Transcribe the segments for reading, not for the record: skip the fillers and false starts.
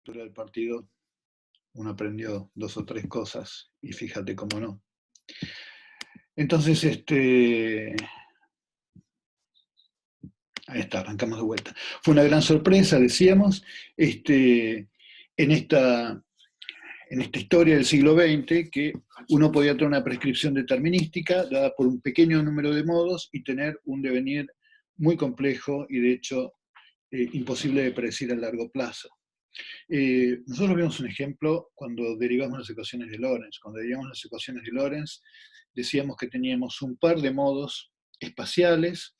Pero del partido uno aprendió dos o tres cosas y fíjate cómo no. Entonces, ahí está, arrancamos de vuelta. Fue una gran sorpresa, decíamos, en esta, en esta historia del siglo XX, que uno podía tener una prescripción determinística dada por un pequeño número de modos y tener un devenir muy complejo y de hecho imposible de predecir a largo plazo. Nosotros vemos un ejemplo cuando derivamos las ecuaciones de Lorentz. Cuando derivamos las ecuaciones de Lorentz, decíamos que teníamos un par de modos espaciales,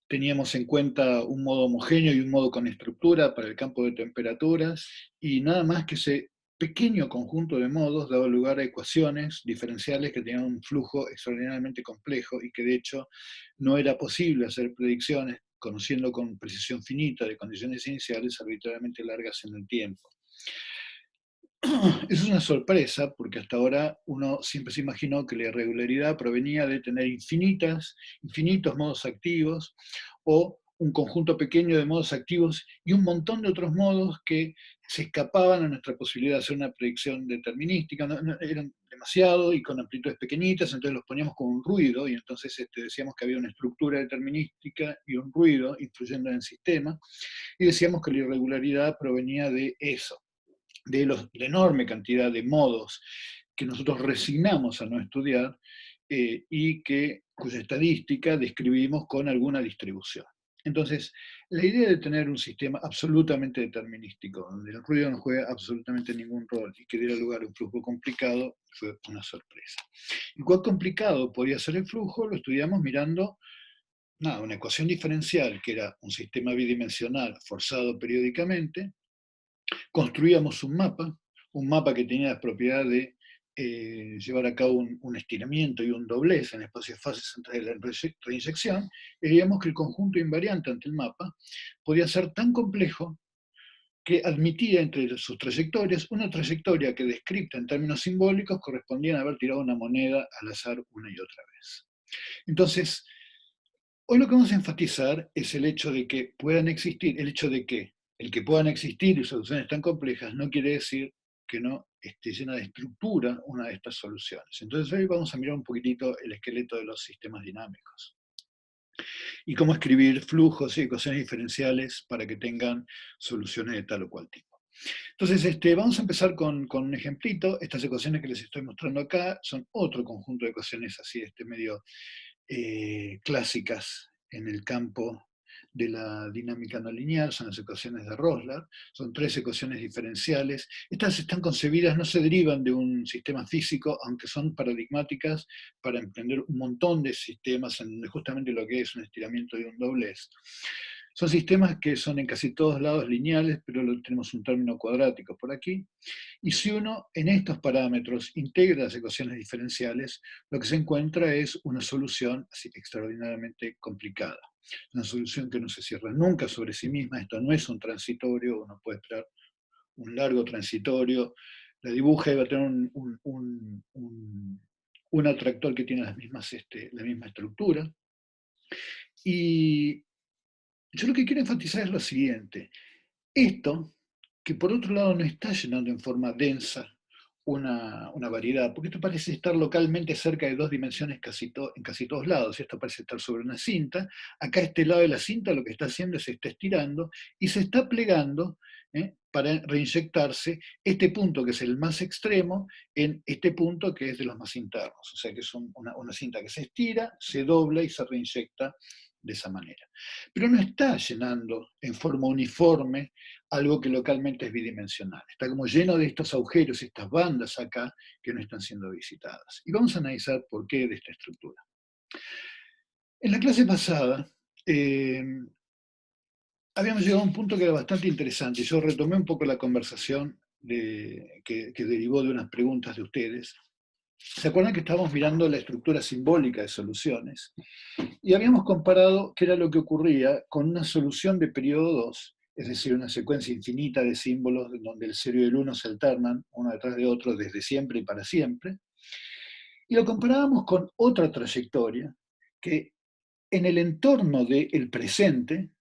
teníamos en cuenta un modo homogéneo y un modo con estructura para el campo de temperaturas, y nada más que ese pequeño conjunto de modos daba lugar a ecuaciones diferenciales que tenían un flujo extraordinariamente complejo y que de hecho no era posible hacer predicciones conociendo con precisión finita de condiciones iniciales arbitrariamente largas en el tiempo. Eso es una sorpresa porque hasta ahora uno siempre se imaginó que la irregularidad provenía de tener infinitos modos activos o un conjunto pequeño de modos activos y un montón de otros modos que se escapaban a nuestra posibilidad de hacer una predicción determinística. Eran demasiado y con amplitudes pequeñitas, entonces los poníamos con un ruido y entonces decíamos que había una estructura determinística y un ruido influyendo en el sistema, y decíamos que la irregularidad provenía de eso, de la enorme cantidad de modos que nosotros resignamos a no estudiar y cuya estadística describimos con alguna distribución. Entonces, la idea de tener un sistema absolutamente determinístico, donde el ruido no juega absolutamente ningún rol y que diera lugar a un flujo complicado, fue una sorpresa. ¿Y cuán complicado podía ser el flujo? Lo estudiamos mirando una ecuación diferencial, que era un sistema bidimensional forzado periódicamente. Construíamos un mapa que tenía la propiedad de llevar a cabo un estiramiento y un doblez en espacios fases antes de la reinyección, y veíamos que el conjunto invariante ante el mapa podía ser tan complejo que admitía entre sus trayectorias una trayectoria que, descrita en términos simbólicos, correspondía a haber tirado una moneda al azar una y otra vez. Entonces, hoy lo que vamos a enfatizar es el hecho de que puedan existir, el hecho de que el que puedan existir soluciones tan complejas no quiere decir que no esté llena de estructura una de estas soluciones. Entonces hoy vamos a mirar un poquitito el esqueleto de los sistemas dinámicos y cómo escribir flujos y ecuaciones diferenciales para que tengan soluciones de tal o cual tipo. Entonces, vamos a empezar con un ejemplito. Estas ecuaciones que les estoy mostrando acá son otro conjunto de ecuaciones así, medio clásicas en el campo de la dinámica no lineal, son las ecuaciones de Rosler, son tres ecuaciones diferenciales. Estas están concebidas, no se derivan de un sistema físico, aunque son paradigmáticas para emprender un montón de sistemas en donde justamente lo que es un estiramiento y un doblez. Son sistemas que son en casi todos lados lineales, pero tenemos un término cuadrático por aquí. Y si uno en estos parámetros integra las ecuaciones diferenciales, lo que se encuentra es una solución así extraordinariamente complicada. Una solución que no se cierra nunca sobre sí misma. Esto no es un transitorio, uno puede esperar un largo transitorio, la dibuja y va a tener un atractor que tiene la misma estructura. Y yo lo que quiero enfatizar es lo siguiente. Esto, que por otro lado no está llenando en forma densa una variedad, porque esto parece estar localmente cerca de dos dimensiones en casi todos lados. Esto parece estar sobre una cinta. Acá este lado de la cinta lo que está haciendo es se está estirando y se está plegando para reinyectarse este punto que es el más extremo en este punto que es de los más internos. O sea que es una cinta que se estira, se dobla y se reinyecta de esa manera. Pero no está llenando en forma uniforme algo que localmente es bidimensional. Está como lleno de estos agujeros, estas bandas acá que no están siendo visitadas. Y vamos a analizar por qué de esta estructura. En la clase pasada habíamos llegado a un punto que era bastante interesante. Yo retomé un poco la conversación que derivó de unas preguntas de ustedes. ¿Se acuerdan que estábamos mirando la estructura simbólica de soluciones? Y habíamos comparado qué era lo que ocurría con una solución de periodo 2, es decir, una secuencia infinita de símbolos donde el 0 y el 1 se alternan uno detrás de otro desde siempre y para siempre. Y lo comparábamos con otra trayectoria que en el entorno del presente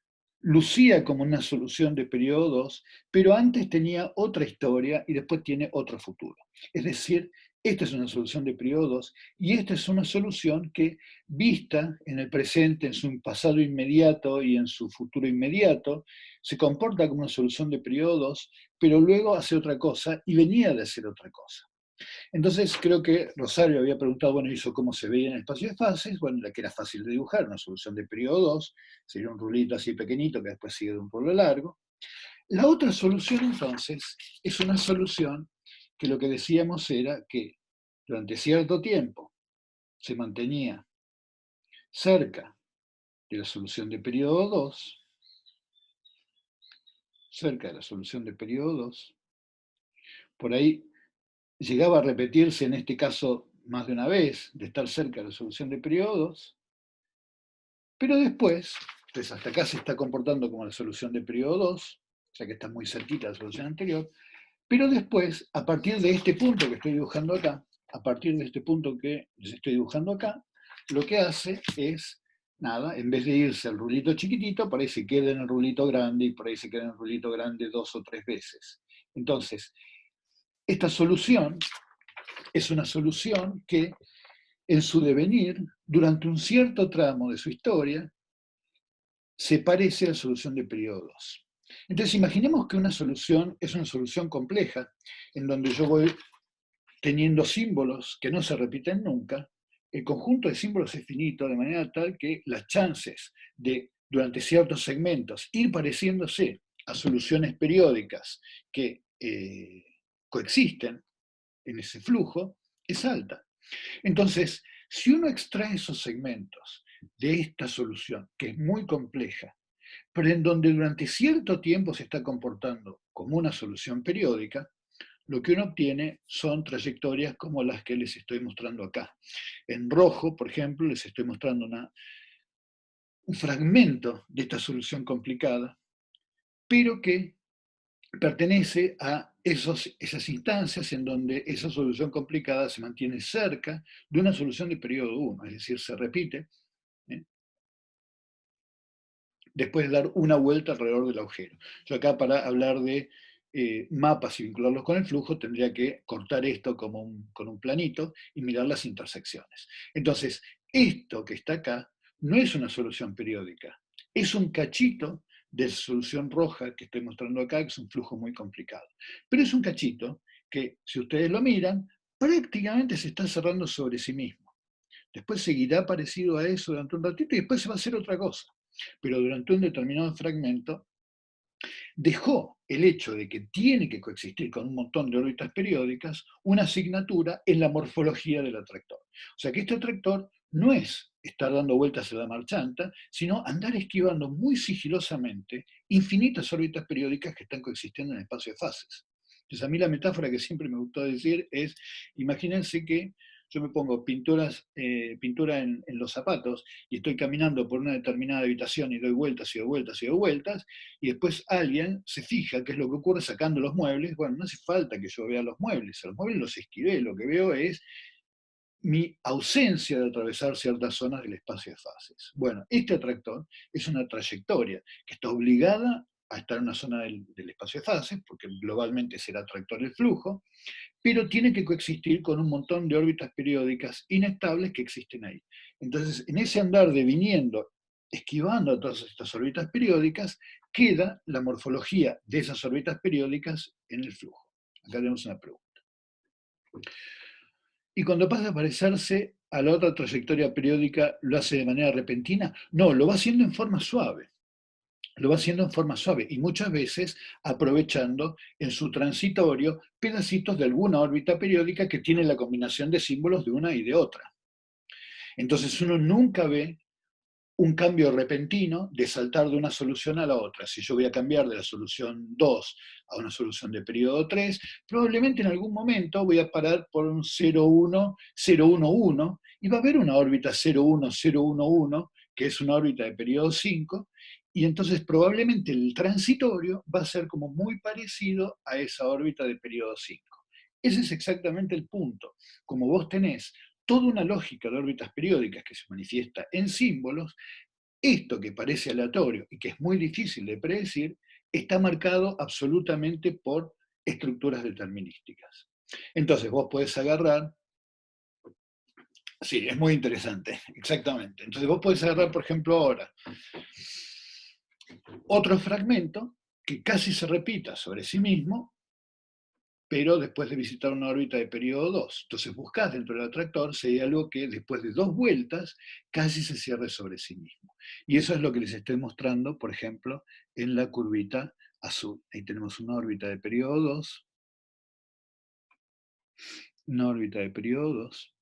lucía como una solución de periodo 2, pero antes tenía otra historia y después tiene otro futuro. Es decir, esta es una solución de periodo 2 y esta es una solución que, vista en el presente, en su pasado inmediato y en su futuro inmediato, se comporta como una solución de periodo 2, pero luego hace otra cosa y venía de hacer otra cosa. Entonces creo que Rosario había preguntado, bueno, ¿eso cómo se veía en el espacio de fases? Bueno, la que era fácil de dibujar, una solución de periodo 2, sería un rulito así pequeñito que después sigue de un rulo largo. La otra solución entonces es una solución que lo que decíamos era que durante cierto tiempo se mantenía cerca de la solución de periodo 2, cerca de la solución de periodo 2, por ahí llegaba a repetirse en este caso más de una vez, de estar cerca de la solución de periodo 2, pero después, entonces hasta acá se está comportando como la solución de periodo 2, o sea que está muy cerquita de la solución anterior, pero después, a partir de este punto que estoy dibujando acá, a partir de este punto que les estoy dibujando acá, lo que hace es, nada, en vez de irse al rulito chiquitito, por ahí se queda en el rulito grande y por ahí se queda en el rulito grande 2 o 3 veces. Entonces, esta solución es una solución que en su devenir, durante un cierto tramo de su historia, se parece a la solución de periodo 2. Entonces, imaginemos que una solución es una solución compleja, en donde yo voy teniendo símbolos que no se repiten nunca. El conjunto de símbolos es finito, de manera tal que las chances de, durante ciertos segmentos, ir pareciéndose a soluciones periódicas que coexisten en ese flujo es alta. Entonces, si uno extrae esos segmentos de esta solución, que es muy compleja, pero en donde durante cierto tiempo se está comportando como una solución periódica, lo que uno obtiene son trayectorias como las que les estoy mostrando acá. En rojo, por ejemplo, les estoy mostrando un fragmento de esta solución complicada, pero que pertenece a esas instancias en donde esa solución complicada se mantiene cerca de una solución de periodo 1, es decir, se repite, ¿eh? Después de dar una vuelta alrededor del agujero. Yo acá para hablar de mapas y vincularlos con el flujo tendría que cortar esto como con un planito y mirar las intersecciones. Entonces, esto que está acá no es una solución periódica, es un cachito de solución roja que estoy mostrando acá, que es un flujo muy complicado. Pero es un cachito que, si ustedes lo miran, prácticamente se está cerrando sobre sí mismo. Después seguirá parecido a eso durante un ratito y después se va a hacer otra cosa. Pero durante un determinado fragmento dejó el hecho de que tiene que coexistir con un montón de órbitas periódicas una asignatura en la morfología del atractor. O sea que este atractor no es estar dando vueltas en la marchanta, sino andar esquivando muy sigilosamente infinitas órbitas periódicas que están coexistiendo en el espacio de fases. Entonces a mí la metáfora que siempre me gustó decir es, imagínense que yo me pongo pintura en los zapatos y estoy caminando por una determinada habitación y doy vueltas y doy vueltas y doy vueltas, y después alguien se fija qué es lo que ocurre sacando los muebles. Bueno, no hace falta que yo vea los muebles, a los muebles los esquivé, lo que veo es mi ausencia de atravesar ciertas zonas del espacio de fases. Bueno, este atractor es una trayectoria que está obligada a estar en una zona del espacio de fases, porque globalmente será atractor el flujo, pero tiene que coexistir con un montón de órbitas periódicas inestables que existen ahí. Entonces, en ese andar de viniendo, esquivando todas estas órbitas periódicas, queda la morfología de esas órbitas periódicas en el flujo. Acá tenemos una pregunta. Y cuando pasa a parecerse a la otra trayectoria periódica, ¿lo hace de manera repentina? No, lo va haciendo en forma suave. Lo va haciendo en forma suave y muchas veces aprovechando en su transitorio pedacitos de alguna órbita periódica que tiene la combinación de símbolos de una y de otra. Entonces uno nunca ve un cambio repentino de saltar de una solución a la otra. Si yo voy a cambiar de la solución 2 a una solución de periodo 3, probablemente en algún momento voy a parar por un 0,1, 0,1,1 y va a haber una órbita 0,1, 0,1,1, que es una órbita de periodo 5, y entonces probablemente el transitorio va a ser como muy parecido a esa órbita de periodo 5. Ese es exactamente el punto. Como vos tenés toda una lógica de órbitas periódicas que se manifiesta en símbolos, esto que parece aleatorio y que es muy difícil de predecir, está marcado absolutamente por estructuras determinísticas. Entonces vos podés agarrar, sí, es muy interesante, exactamente. Entonces vos podés agarrar, por ejemplo, ahora otro fragmento que casi se repita sobre sí mismo, pero después de visitar una órbita de periodo 2. Entonces buscás dentro del atractor si hay algo que después de 2 vueltas casi se cierre sobre sí mismo. Y eso es lo que les estoy mostrando, por ejemplo, en la curvita azul. Ahí tenemos una órbita de periodo 2, una órbita de periodo 2.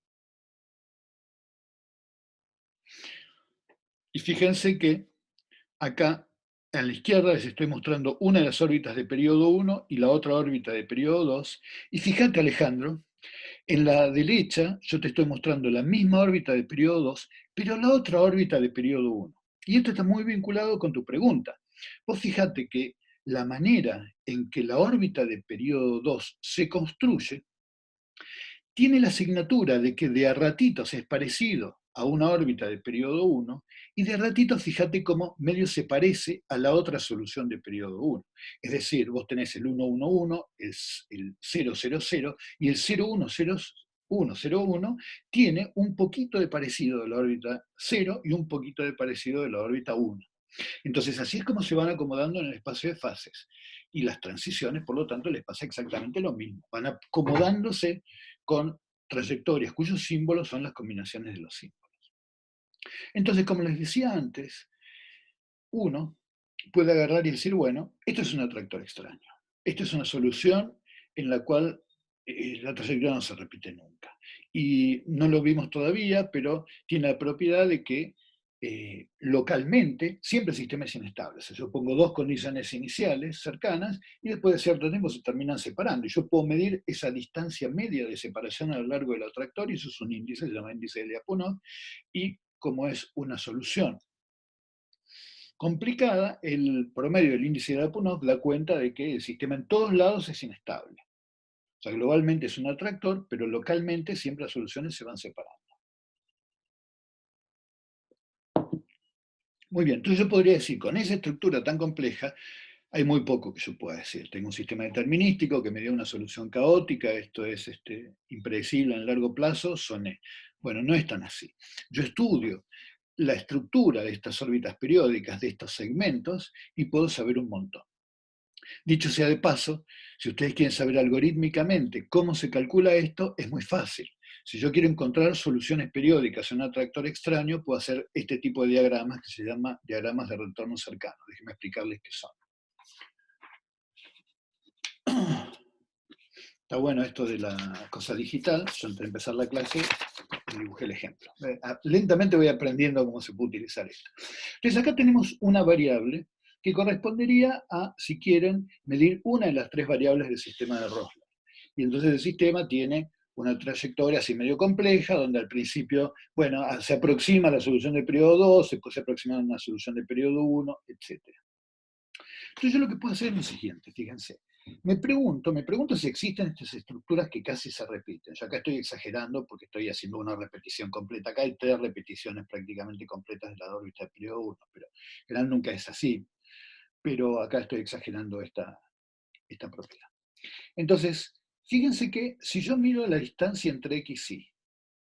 Y fíjense que acá a la izquierda les estoy mostrando una de las órbitas de periodo 1 y la otra órbita de periodo 2. Y fíjate, Alejandro, en la derecha yo te estoy mostrando la misma órbita de periodo 2, pero la otra órbita de periodo 1. Y esto está muy vinculado con tu pregunta. Vos fíjate que la manera en que la órbita de periodo 2 se construye tiene la asignatura de que de a ratitos es parecido a una órbita de periodo 1 y de a ratitos fíjate cómo medio se parece a la otra solución de periodo 1. Es decir, vos tenés el 111, el 000 y el 0101 tiene un poquito de parecido de la órbita 0 y un poquito de parecido de la órbita 1. Entonces, así es como se van acomodando en el espacio de fases. Y las transiciones, por lo tanto, les pasa exactamente lo mismo. Van acomodándose con trayectorias cuyos símbolos son las combinaciones de los símbolos. Entonces, como les decía antes, uno puede agarrar y decir, bueno, esto es un atractor extraño. Esto es una solución en la cual la trayectoria no se repite nunca. Y no lo vimos todavía, pero tiene la propiedad de que localmente siempre el sistema es inestable. O sea, yo pongo dos condiciones iniciales cercanas y después de cierto tiempo se terminan separando. Y yo puedo medir esa distancia media de separación a lo largo del atractor, y eso es un índice, se llama índice de Lyapunov, y como es una solución complicada, el promedio del índice de Lyapunov da cuenta de que el sistema en todos lados es inestable. O sea, globalmente es un atractor, pero localmente siempre las soluciones se van separando. Muy bien, entonces yo podría decir, con esa estructura tan compleja, hay muy poco que yo pueda decir. Tengo un sistema determinístico que me dio una solución caótica, esto es impredecible en largo plazo, soné. Bueno, no es tan así. Yo estudio la estructura de estas órbitas periódicas, de estos segmentos, y puedo saber un montón. Dicho sea de paso, si ustedes quieren saber algorítmicamente cómo se calcula esto, es muy fácil. Si yo quiero encontrar soluciones periódicas en un atractor extraño, puedo hacer este tipo de diagramas que se llama diagramas de retorno cercano. Déjenme explicarles qué son. Está bueno esto de la cosa digital. Yo antes de empezar la clase dibujé el ejemplo. Lentamente voy aprendiendo cómo se puede utilizar esto. Entonces acá tenemos una variable que correspondería a, si quieren, medir una de las tres variables del sistema de Rosler. Y entonces el sistema tiene una trayectoria así medio compleja, donde al principio, bueno, se aproxima a la solución del periodo 2, después se aproxima a una solución del periodo 1, etc. Entonces yo lo que puedo hacer es lo siguiente, fíjense. Me pregunto si existen estas estructuras que casi se repiten. Yo acá estoy exagerando porque estoy haciendo una repetición completa. Acá hay 3 repeticiones prácticamente completas de la órbita del periodo 1, pero en general nunca es así. Pero acá estoy exagerando esta propiedad. Entonces, fíjense que si yo miro la distancia entre X y Y,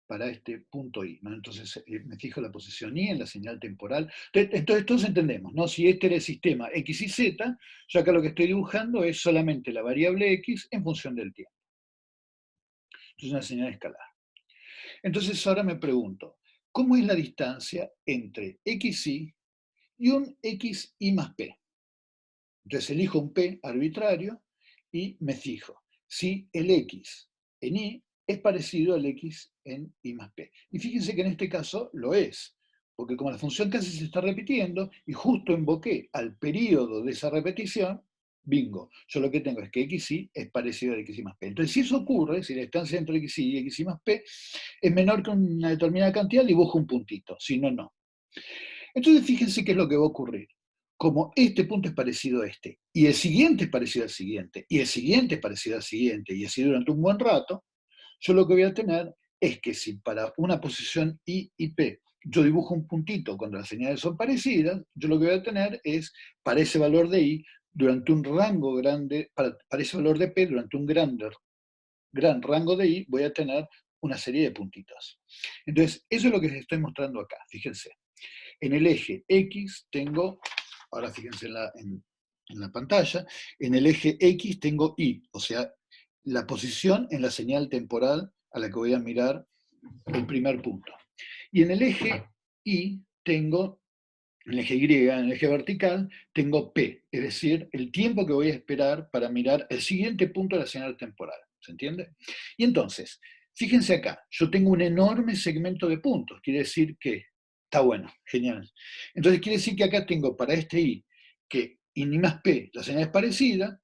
para este punto I, ¿no? Entonces me fijo la posición Y en la señal temporal. Entonces todos entendemos, ¿no? Si este era el sistema X y Z, yo acá lo que estoy dibujando es solamente la variable X en función del tiempo. Es una señal escalar. Entonces ahora me pregunto, ¿cómo es la distancia entre XY y un XY más P? Entonces elijo un P arbitrario y me fijo si el X en Y es parecido al X en I más P. Y fíjense que en este caso lo es, porque como la función casi se está repitiendo y justo invoqué al periodo de esa repetición, bingo, yo lo que tengo es que XY es parecido al XY más P. Entonces si eso ocurre, si la distancia entre XY y XY más P es menor que una determinada cantidad, dibujo un puntito, si no, no. Entonces fíjense qué es lo que va a ocurrir. Como este punto es parecido a este, y el siguiente es parecido al siguiente, y el siguiente es parecido al siguiente, y así durante un buen rato, yo lo que voy a tener es que si para una posición I y P yo dibujo un puntito cuando las señales son parecidas, yo lo que voy a tener es, para ese valor de I, durante un rango grande, para ese valor de P, durante un gran rango de I, voy a tener una serie de puntitos. Entonces, eso es lo que les estoy mostrando acá, fíjense. En el eje X tengo, ahora fíjense en la pantalla, en el eje X tengo Y, o sea, la posición en la señal temporal a la que voy a mirar el primer punto. Y en el eje Y tengo, en el eje Y, en el eje vertical, tengo P, es decir, el tiempo que voy a esperar para mirar el siguiente punto de la señal temporal. ¿Se entiende? Y entonces, fíjense acá, yo tengo un enorme segmento de puntos, quiere decir que está bueno, genial. Entonces quiere decir que acá tengo para este I, que I más P, la señal es parecida,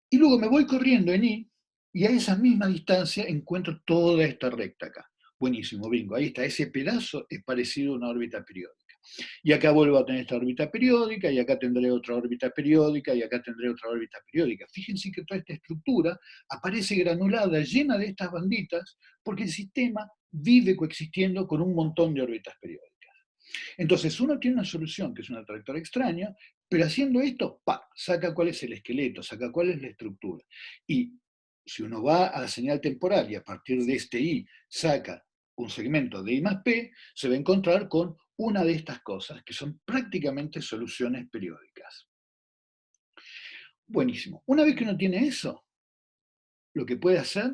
y luego me voy corriendo en I, y a esa misma distancia encuentro toda esta recta acá. Buenísimo, bingo, ahí está, ese pedazo es parecido a una órbita periódica. Y acá vuelvo a tener esta órbita periódica, y acá tendré otra órbita periódica, y acá tendré otra órbita periódica. Fíjense que toda esta estructura aparece granulada, llena de estas banditas, porque el sistema vive coexistiendo con un montón de órbitas periódicas. Entonces uno tiene una solución que es una trayectoria extraña, pero haciendo esto, ¡pa!, saca cuál es el esqueleto, saca cuál es la estructura. Y si uno va a la señal temporal y a partir de este I saca un segmento de I más P, se va a encontrar con una de estas cosas, que son prácticamente soluciones periódicas. Buenísimo. Una vez que uno tiene eso, lo que puede hacer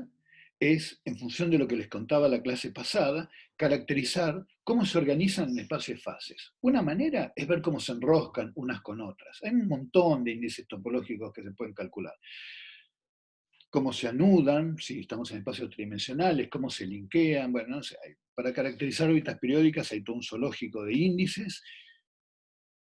es, en función de lo que les contaba la clase pasada, caracterizar cómo se organizan en espacio de fases. Una manera es ver cómo se enroscan unas con otras. Hay un montón de índices topológicos que se pueden calcular. Cómo se anudan, si estamos en espacios tridimensionales, cómo se linkean, bueno, no sé, para caracterizar órbitas periódicas hay todo un zoológico de índices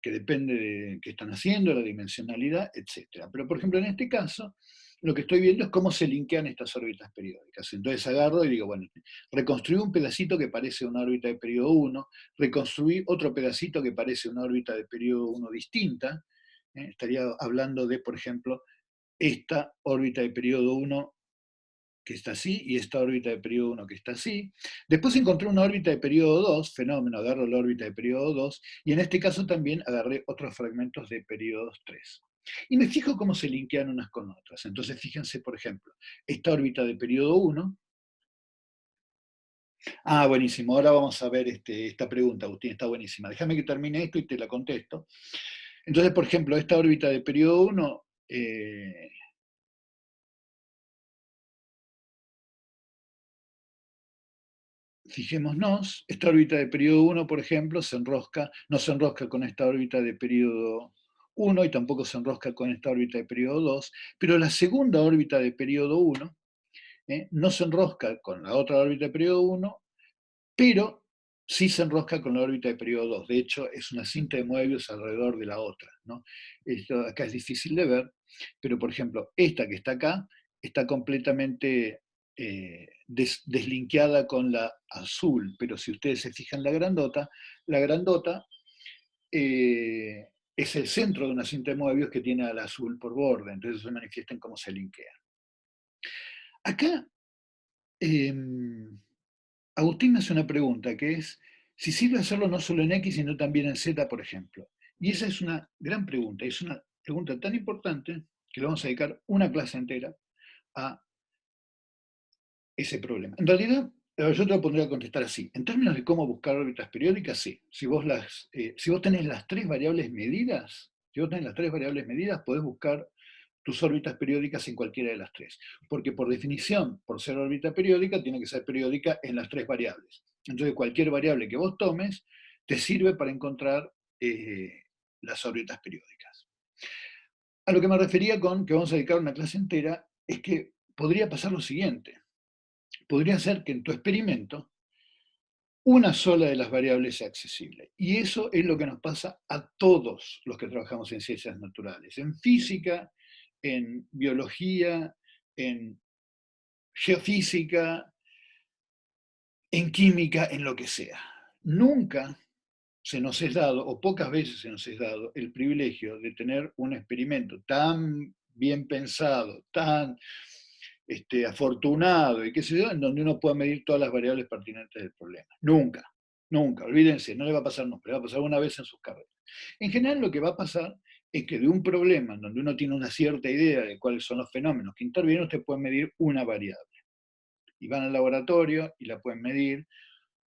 que depende de qué están haciendo, la dimensionalidad, etc. Pero, por ejemplo, en este caso, lo que estoy viendo es cómo se linkean estas órbitas periódicas. Entonces agarro y digo, bueno, reconstruí un pedacito que parece una órbita de periodo 1, reconstruí otro pedacito que parece una órbita de periodo 1 distinta. Estaría hablando de, por ejemplo, esta órbita de periodo 1 que está así, y esta órbita de periodo 1 que está así. Después encontré una órbita de periodo 2, fenómeno, agarro la órbita de periodo 2, y en este caso también agarré otros fragmentos de periodos 3. Y me fijo cómo se linkean unas con otras. Entonces fíjense, por ejemplo, esta órbita de periodo 1. Ah, buenísimo, ahora vamos a ver esta pregunta, Agustín, está buenísima. Déjame que termine esto y te la contesto. Entonces, por ejemplo, esta órbita de periodo 1... fijémonos, esta órbita de periodo 1, por ejemplo, no se enrosca con esta órbita de periodo 1 y tampoco se enrosca con esta órbita de periodo 2, pero la segunda órbita de periodo 1 no se enrosca con la otra órbita de periodo 1, pero sí se enrosca con la órbita de periodo 2. De hecho, es una cinta de Moebius alrededor de la otra, ¿no? Esto acá es difícil de ver, pero por ejemplo, esta que está acá está completamente deslinkeada con la azul, pero si ustedes se fijan la grandota es el centro de una cinta de Moebius que tiene al azul por borde, entonces se manifiesta en cómo se linkea. Acá, Agustín me hace una pregunta que es si sirve hacerlo no solo en X, sino también en Z, por ejemplo. Y esa es una gran pregunta, es una pregunta tan importante que le vamos a dedicar una clase entera a ese problema. En realidad, yo te lo pondría a contestar así. En términos de cómo buscar órbitas periódicas, sí. Si vos tenés las tres variables medidas, podés buscar tus órbitas periódicas en cualquiera de las tres. Porque por definición, por ser órbita periódica, tiene que ser periódica en las tres variables. Entonces, cualquier variable que vos tomes te sirve para encontrar las órbitas periódicas. A lo que me refería con que vamos a dedicar una clase entera es que podría pasar lo siguiente. Podría ser que en tu experimento una sola de las variables sea accesible. Y eso es lo que nos pasa a todos los que trabajamos en ciencias naturales, en física, en biología, en geofísica, en química, en lo que sea. Nunca se nos es dado, o pocas veces se nos es dado, el privilegio de tener un experimento tan bien pensado, tan afortunado y qué sé yo, en donde uno pueda medir todas las variables pertinentes del problema. Nunca. Nunca, olvídense, no le va a pasar nunca, le va a pasar una vez en sus carreras. En general lo que va a pasar es que de un problema en donde uno tiene una cierta idea de cuáles son los fenómenos que intervienen, usted puede medir una variable. Y van al laboratorio y la pueden medir,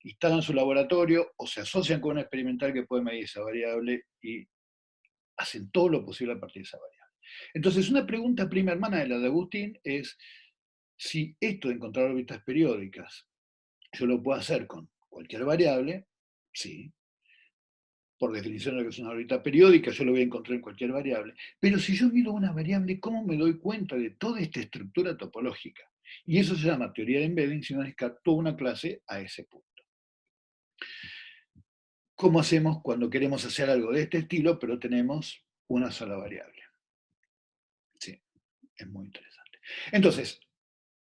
instalan su laboratorio o se asocian con un experimental que puede medir esa variable y hacen todo lo posible a partir de esa variable. Entonces, una pregunta prima hermana de la de Agustín es si esto de encontrar órbitas periódicas yo lo puedo hacer con cualquier variable, sí. Por definición de lo que es una órbita periódica, yo lo voy a encontrar en cualquier variable. Pero si yo mido una variable, ¿cómo me doy cuenta de toda esta estructura topológica? Y eso se llama teoría de embedding, si no es toda una clase a ese punto. ¿Cómo hacemos cuando queremos hacer algo de este estilo, pero tenemos una sola variable? Sí, es muy interesante. Entonces,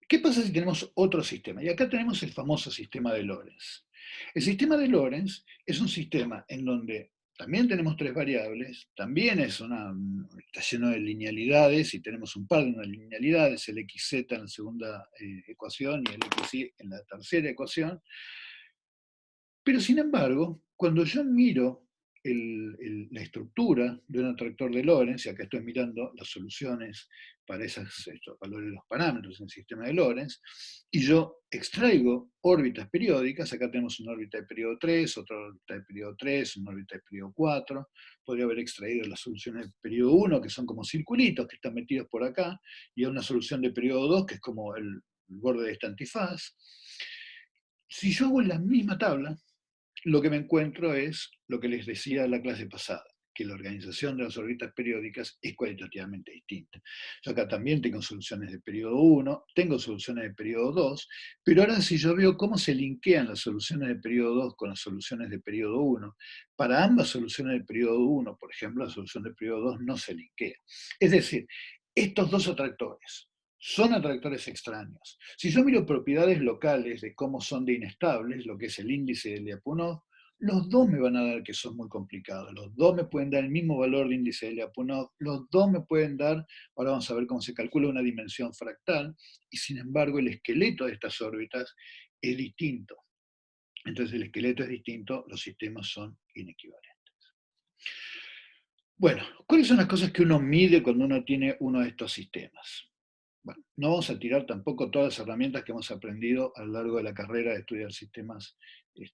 ¿qué pasa si tenemos otro sistema? Y acá tenemos el famoso sistema de Lorentz. El sistema de Lorentz es un sistema en donde también tenemos tres variables, también está lleno de linealidades y tenemos un par de linealidades, el xz en la segunda ecuación y el xy en la tercera ecuación. Pero sin embargo, cuando yo miro la estructura de un atractor de Lorentz, y acá estoy mirando las soluciones para estos valores de los parámetros en el sistema de Lorentz, y yo extraigo órbitas periódicas, acá tenemos una órbita de periodo 3, otra órbita de periodo 3, una órbita de periodo 4, podría haber extraído las soluciones de periodo 1, que son como circulitos que están metidos por acá, y una solución de periodo 2, que es como el borde de esta antifaz. Si yo hago la misma tabla, lo que me encuentro es lo que les decía en la clase pasada, que la organización de las órbitas periódicas es cualitativamente distinta. Yo acá también tengo soluciones de periodo 1, tengo soluciones de periodo 2, pero ahora si yo veo cómo se linkean las soluciones de periodo 2 con las soluciones de periodo 1, para ambas soluciones de periodo 1, por ejemplo, la solución de periodo 2 no se linkea. Es decir, estos dos atractores son atractores extraños. Si yo miro propiedades locales de cómo son de inestables, lo que es el índice de Lyapunov, los dos me van a dar que son muy complicados. Los dos me pueden dar el mismo valor de índice de Lyapunov. Los dos me pueden dar, ahora vamos a ver cómo se calcula una dimensión fractal, y sin embargo el esqueleto de estas órbitas es distinto. Entonces el esqueleto es distinto, los sistemas son inequivalentes. Bueno, ¿cuáles son las cosas que uno mide cuando uno tiene uno de estos sistemas? Bueno, no vamos a tirar tampoco todas las herramientas que hemos aprendido a lo largo de la carrera de estudiar sistemas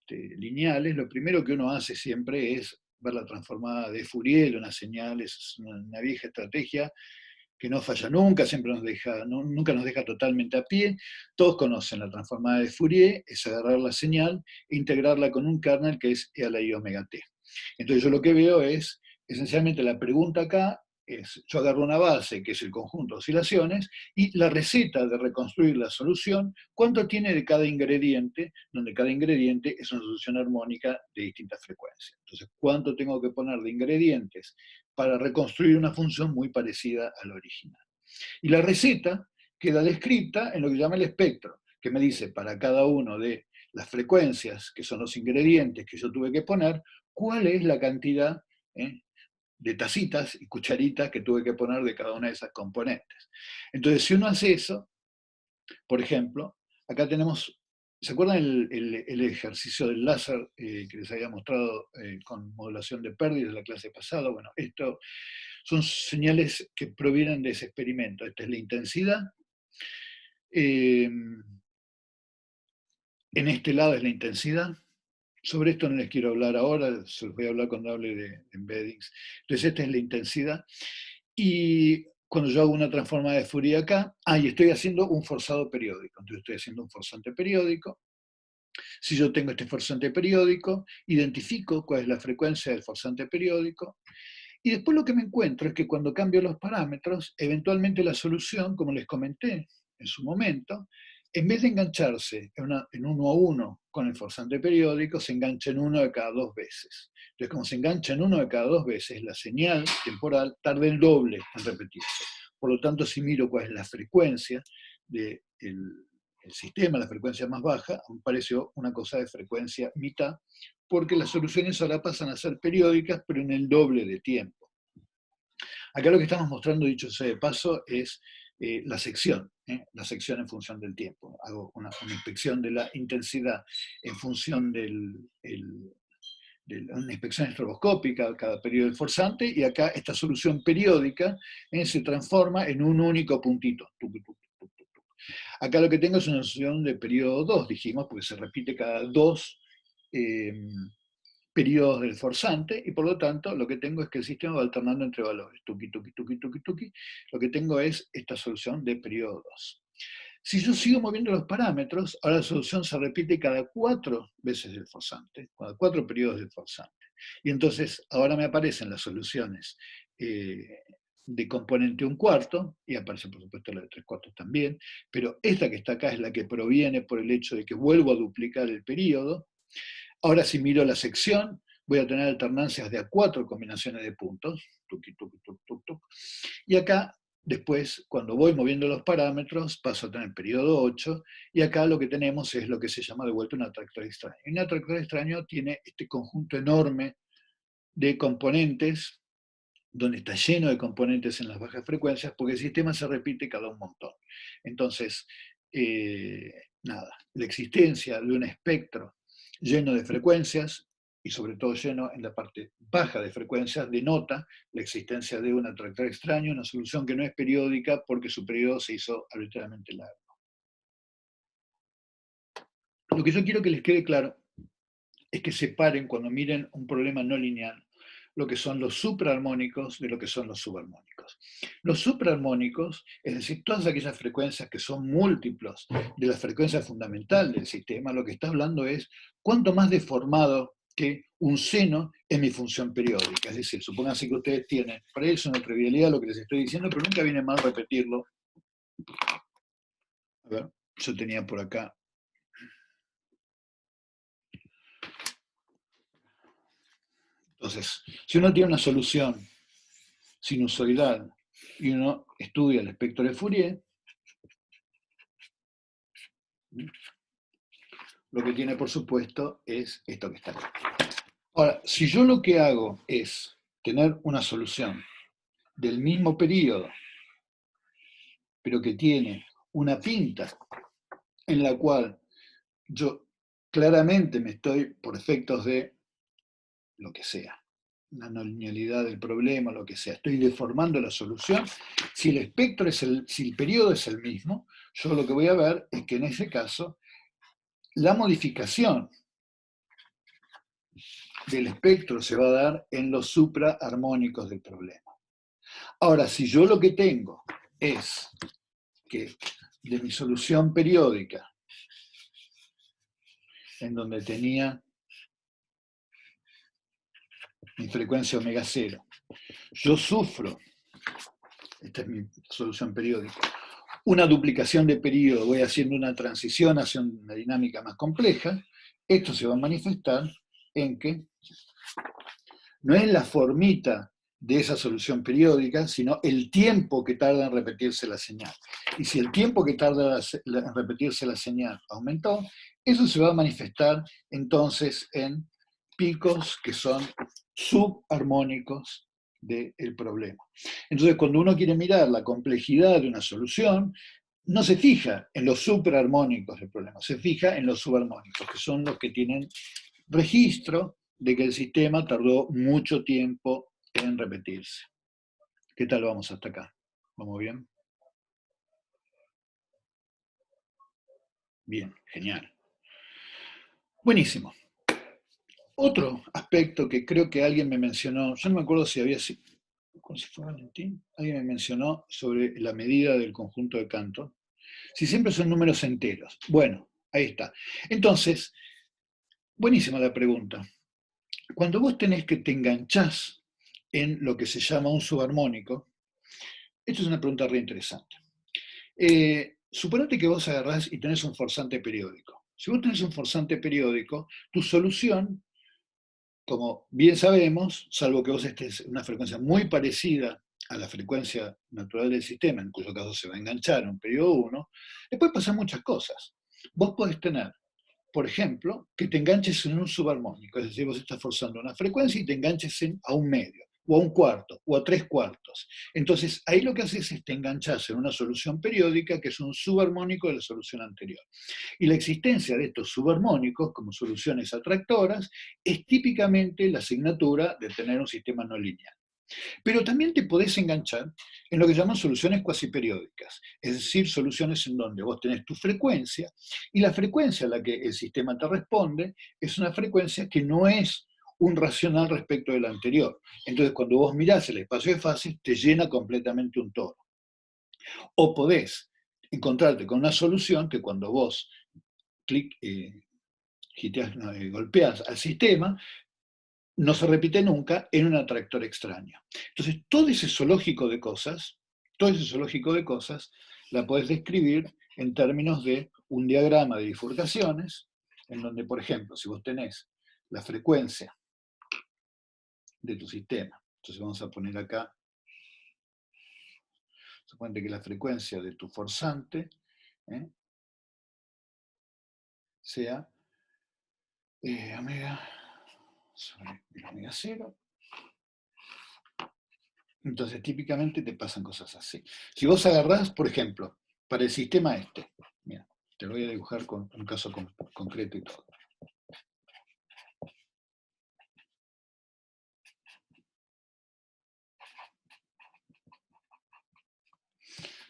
lineales. Lo primero que uno hace siempre es ver la transformada de Fourier de una señal, es una vieja estrategia que no falla nunca, siempre nunca nos deja totalmente a pie. Todos conocen la transformada de Fourier, es agarrar la señal e integrarla con un kernel que es e a la i omega t. Entonces yo lo que veo es, esencialmente la pregunta acá es, yo agarro una base, que es el conjunto de oscilaciones, y la receta de reconstruir la solución, ¿cuánto tiene de cada ingrediente? Donde cada ingrediente es una solución armónica de distintas frecuencias. Entonces, ¿cuánto tengo que poner de ingredientes para reconstruir una función muy parecida a la original? Y la receta queda descrita en lo que llama el espectro, que me dice para cada uno de las frecuencias, que son los ingredientes que yo tuve que poner, cuál es la cantidad de tacitas y cucharitas que tuve que poner de cada una de esas componentes. Entonces, si uno hace eso, por ejemplo, acá tenemos, ¿se acuerdan el ejercicio del láser que les había mostrado con modulación de pérdidas de la clase pasada? Bueno, esto son señales que provienen de ese experimento. Esta es la intensidad. En este lado es la intensidad. Sobre esto no les quiero hablar ahora, se los voy a hablar cuando hable de embeddings. Entonces, esta es la intensidad. Y cuando yo hago una transformada de Fourier acá, y estoy haciendo un forzado periódico. Entonces, estoy haciendo un forzante periódico. Si yo tengo este forzante periódico, identifico cuál es la frecuencia del forzante periódico. Y después lo que me encuentro es que cuando cambio los parámetros, eventualmente la solución, como les comenté en su momento, en vez de engancharse en uno a uno con el forzante periódico, se engancha en uno de cada dos veces. Entonces, como se engancha en uno de cada dos veces, la señal temporal tarda el doble en repetirse. Por lo tanto, si miro cuál es la frecuencia del sistema, la frecuencia más baja, me pareció una cosa de frecuencia mitad, porque las soluciones ahora pasan a ser periódicas, pero en el doble de tiempo. Acá lo que estamos mostrando, dicho sea de paso, es la sección en función del tiempo. Hago una inspección de la intensidad en función de una inspección estroboscópica cada periodo del forzante, y acá esta solución periódica se transforma en un único puntito. Acá lo que tengo es una solución de periodo 2, dijimos, porque se repite cada 2 periodos del forzante, y por lo tanto lo que tengo es que el sistema va alternando entre valores, tuki, tuki, tuki, tuki, tuki. Lo que tengo es esta solución de periodo 2. Si yo sigo moviendo los parámetros, ahora la solución se repite cada 4 veces del forzante, cada 4 periodos del forzante. Y entonces ahora me aparecen las soluciones de componente 1/4, y aparece por supuesto la de 3/4 también, pero esta que está acá es la que proviene por el hecho de que vuelvo a duplicar el periodo. Ahora si miro la sección, voy a tener alternancias de a 4 combinaciones de puntos, tuki, tuki, tuki, tuki, tuki. Y acá, después, cuando voy moviendo los parámetros, paso a tener periodo 8, y acá lo que tenemos es lo que se llama de vuelta un atractor extraño. Y un atractor extraño tiene este conjunto enorme de componentes, donde está lleno de componentes en las bajas frecuencias, porque el sistema se repite cada un montón. Entonces, nada, la existencia de un espectro lleno de frecuencias, y sobre todo lleno en la parte baja de frecuencias, denota la existencia de un atractor extraño, una solución que no es periódica porque su periodo se hizo arbitrariamente largo. Lo que yo quiero que les quede claro es que separen, cuando miren un problema no lineal, lo que son los supraarmónicos de lo que son los subarmónicos. Los supraarmónicos, es decir, todas aquellas frecuencias que son múltiplos de la frecuencia fundamental del sistema, lo que está hablando es cuánto más deformado que un seno en mi función periódica. Es decir, supónganse que ustedes tienen, para ellos es una trivialidad lo que les estoy diciendo, pero nunca viene mal repetirlo. A ver, yo tenía por acá. Entonces, si uno tiene una solución sinusoidal y uno estudia el espectro de Fourier, lo que tiene, por supuesto, es esto que está acá. Ahora, si yo lo que hago es tener una solución del mismo periodo, pero que tiene una pinta en la cual yo claramente me estoy, por efectos de lo que sea, una no linealidad del problema, lo que sea, estoy deformando la solución, si el espectro si el periodo es el mismo, yo lo que voy a ver es que en ese caso la modificación del espectro se va a dar en los supraarmónicos del problema. Ahora, si yo lo que tengo es que de mi solución periódica, en donde tenía mi frecuencia omega 0, yo sufro, esta es mi solución periódica, una duplicación de periodo, voy haciendo una transición hacia una dinámica más compleja, esto se va a manifestar en que no es la formita de esa solución periódica, sino el tiempo que tarda en repetirse la señal. Y si el tiempo que tarda en repetirse la señal aumentó, eso se va a manifestar entonces en picos que son subarmónicos del problema. Entonces, cuando uno quiere mirar la complejidad de una solución, no se fija en los supraarmónicos del problema, se fija en los subarmónicos, que son los que tienen registro de que el sistema tardó mucho tiempo en repetirse. ¿Qué tal vamos hasta acá? ¿Vamos bien? Bien, genial. Buenísimo. Otro aspecto que creo que alguien me mencionó, yo no me acuerdo si fue Valentín, alguien me mencionó sobre la medida del conjunto de Cantor. Si siempre son números enteros. Bueno, ahí está. Entonces, buenísima la pregunta. Cuando vos tenés que te enganchás en lo que se llama un subarmónico, esto es una pregunta re interesante. Suponete que vos agarrás y tenés un forzante periódico. Si vos tenés un forzante periódico, tu solución, como bien sabemos, salvo que vos estés en una frecuencia muy parecida a la frecuencia natural del sistema, en cuyo caso se va a enganchar en un periodo 1, después pasan muchas cosas. Vos podés tener, por ejemplo, que te enganches en un subarmónico, es decir, vos estás forzando una frecuencia y te enganches a un medio. o a un cuarto, o a 3/4. Entonces, ahí lo que haces es te enganchas en una solución periódica que es un subarmónico de la solución anterior. Y la existencia de estos subarmónicos como soluciones atractoras es típicamente la asignatura de tener un sistema no lineal. Pero también te podés enganchar en lo que llaman soluciones cuasiperiódicas, es decir, soluciones en donde vos tenés tu frecuencia y la frecuencia a la que el sistema te responde es una frecuencia que no es un racional respecto de la anterior. Entonces, cuando vos mirás el espacio de fases, te llena completamente un toro. O podés encontrarte con una solución que cuando vos golpeás al sistema, no se repite nunca en un atractor extraño. Entonces, todo ese zoológico de cosas, la podés describir en términos de un diagrama de bifurcaciones, en donde, por ejemplo, si vos tenés la frecuencia de tu sistema, entonces vamos a poner acá, suponete que la frecuencia de tu forzante sea omega sobre el omega 0. Entonces, típicamente te pasan cosas así. Si vos agarrás, por ejemplo, para el sistema este, mira, te lo voy a dibujar con un caso concreto y todo.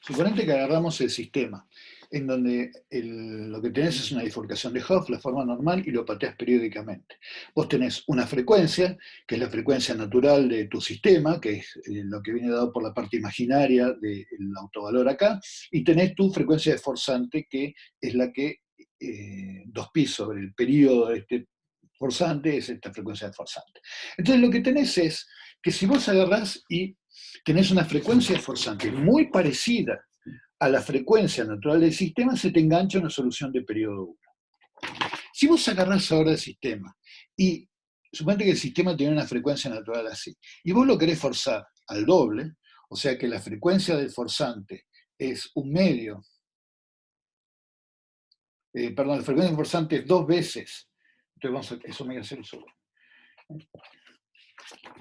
Suponete que agarramos el sistema, en donde lo que tenés es una bifurcación de Hopf, la forma normal, y lo pateás periódicamente. Vos tenés una frecuencia, que es la frecuencia natural de tu sistema, que es lo que viene dado por la parte imaginaria del autovalor acá, y tenés tu frecuencia de forzante, que es la que 2π sobre el periodo de este forzante es esta frecuencia de forzante. Entonces lo que tenés es que si vos agarrás y tenés una frecuencia de forzante muy parecida a la frecuencia natural del sistema, se te engancha una solución de periodo 1. Si vos agarrás ahora el sistema y suponete que el sistema tiene una frecuencia natural así, y vos lo querés forzar al doble, o sea que la frecuencia del forzante es un medio, perdón, la frecuencia del forzante es 2 veces, entonces eso me voy a hacer solo.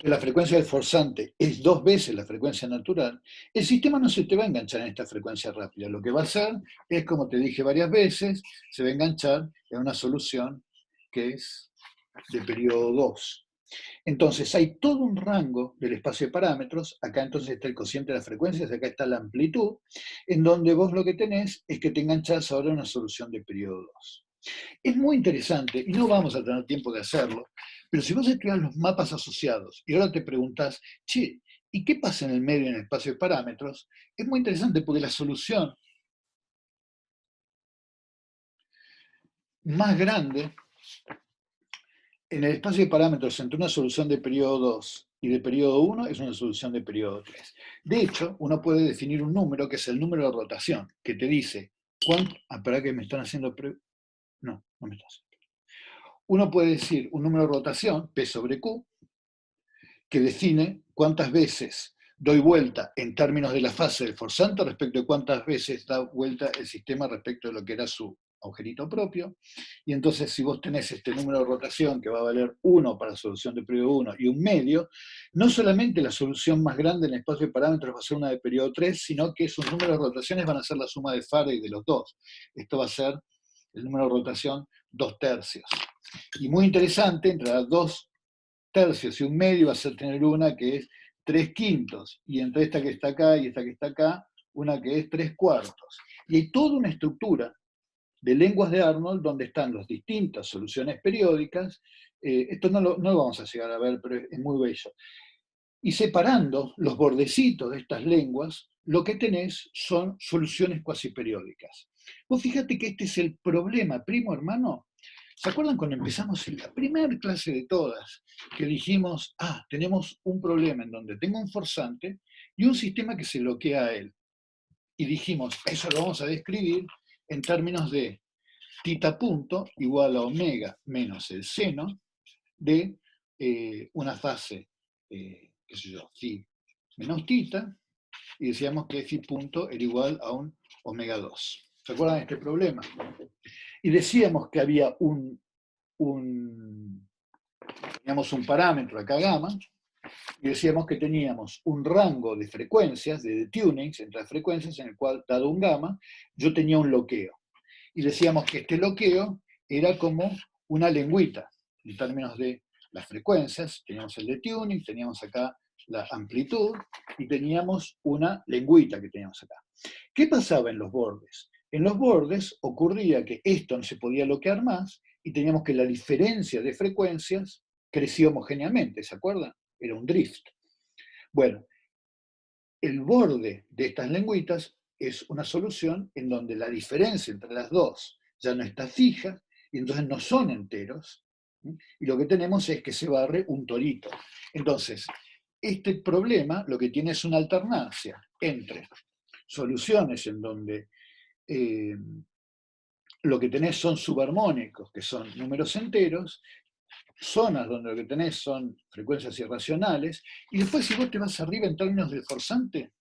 La frecuencia del forzante es 2 veces la frecuencia natural, el sistema no se te va a enganchar en esta frecuencia rápida. Lo que va a hacer es, como te dije varias veces, se va a enganchar en una solución que es de periodo 2. Entonces hay todo un rango del espacio de parámetros, acá entonces está el cociente de las frecuencias, acá está la amplitud, en donde vos lo que tenés es que te enganchás ahora en una solución de periodo 2. Es muy interesante, y no vamos a tener tiempo de hacerlo, pero si vos estudias los mapas asociados y ahora te preguntás, che, ¿y qué pasa en el medio en el espacio de parámetros? Es muy interesante porque la solución más grande en el espacio de parámetros entre una solución de periodo 2 y de periodo 1 es una solución de periodo 3. De hecho, uno puede definir un número que es el número de rotación, que te dice cuánto... Espera que me están haciendo... No me están haciendo. Uno puede decir un número de rotación, P sobre Q, que define cuántas veces doy vuelta en términos de la fase del forzante respecto de cuántas veces da vuelta el sistema respecto de lo que era su agujerito propio. Y entonces, si vos tenés este número de rotación que va a valer 1 para la solución de periodo 1 y un medio, no solamente la solución más grande en el espacio de parámetros va a ser una de periodo 3, sino que sus números de rotaciones van a ser la suma de Faraday de los dos. Esto va a ser el número de rotación 2/3. Y muy interesante, entre las 2/3 y un medio vas a tener una que es 3/5, y entre esta que está acá y esta que está acá, una que es 3/4. Y hay toda una estructura de lenguas de Arnold donde están las distintas soluciones periódicas. Esto no lo vamos a llegar a ver, pero es muy bello. Y separando los bordecitos de estas lenguas, lo que tenés son soluciones cuasiperiódicas. Vos fíjate que este es el problema, primo hermano. ¿Se acuerdan cuando empezamos en la primera clase de todas, que dijimos, tenemos un problema en donde tengo un forzante y un sistema que se bloquea a él? Y dijimos, eso lo vamos a describir en términos de θ punto igual a omega menos el seno de una fase, qué sé yo, phi menos θ, y decíamos que phi punto era igual a un omega 2. ¿Se acuerdan de este problema? Y decíamos que había un parámetro acá gamma, Y decíamos que teníamos un rango de frecuencias, de tunings entre las frecuencias, en el cual, dado un gamma, yo tenía un loqueo. Y decíamos que este loqueo era como una lengüita, en términos de las frecuencias. Teníamos el de tuning, teníamos acá la amplitud, y teníamos una lengüita que teníamos acá. ¿Qué pasaba en los bordes? En los bordes ocurría que esto no se podía loquear más, y teníamos que la diferencia de frecuencias crecía homogéneamente, ¿se acuerdan? Era un drift. Bueno, el borde de estas lengüitas es una solución en donde la diferencia entre las dos ya no está fija, y entonces no son enteros, y lo que tenemos es que se barre un torito. Entonces, este problema lo que tiene es una alternancia entre soluciones en donde lo que tenés son subarmónicos, que son números enteros, zonas donde lo que tenés son frecuencias irracionales, y después si vos te vas arriba en términos de forzante,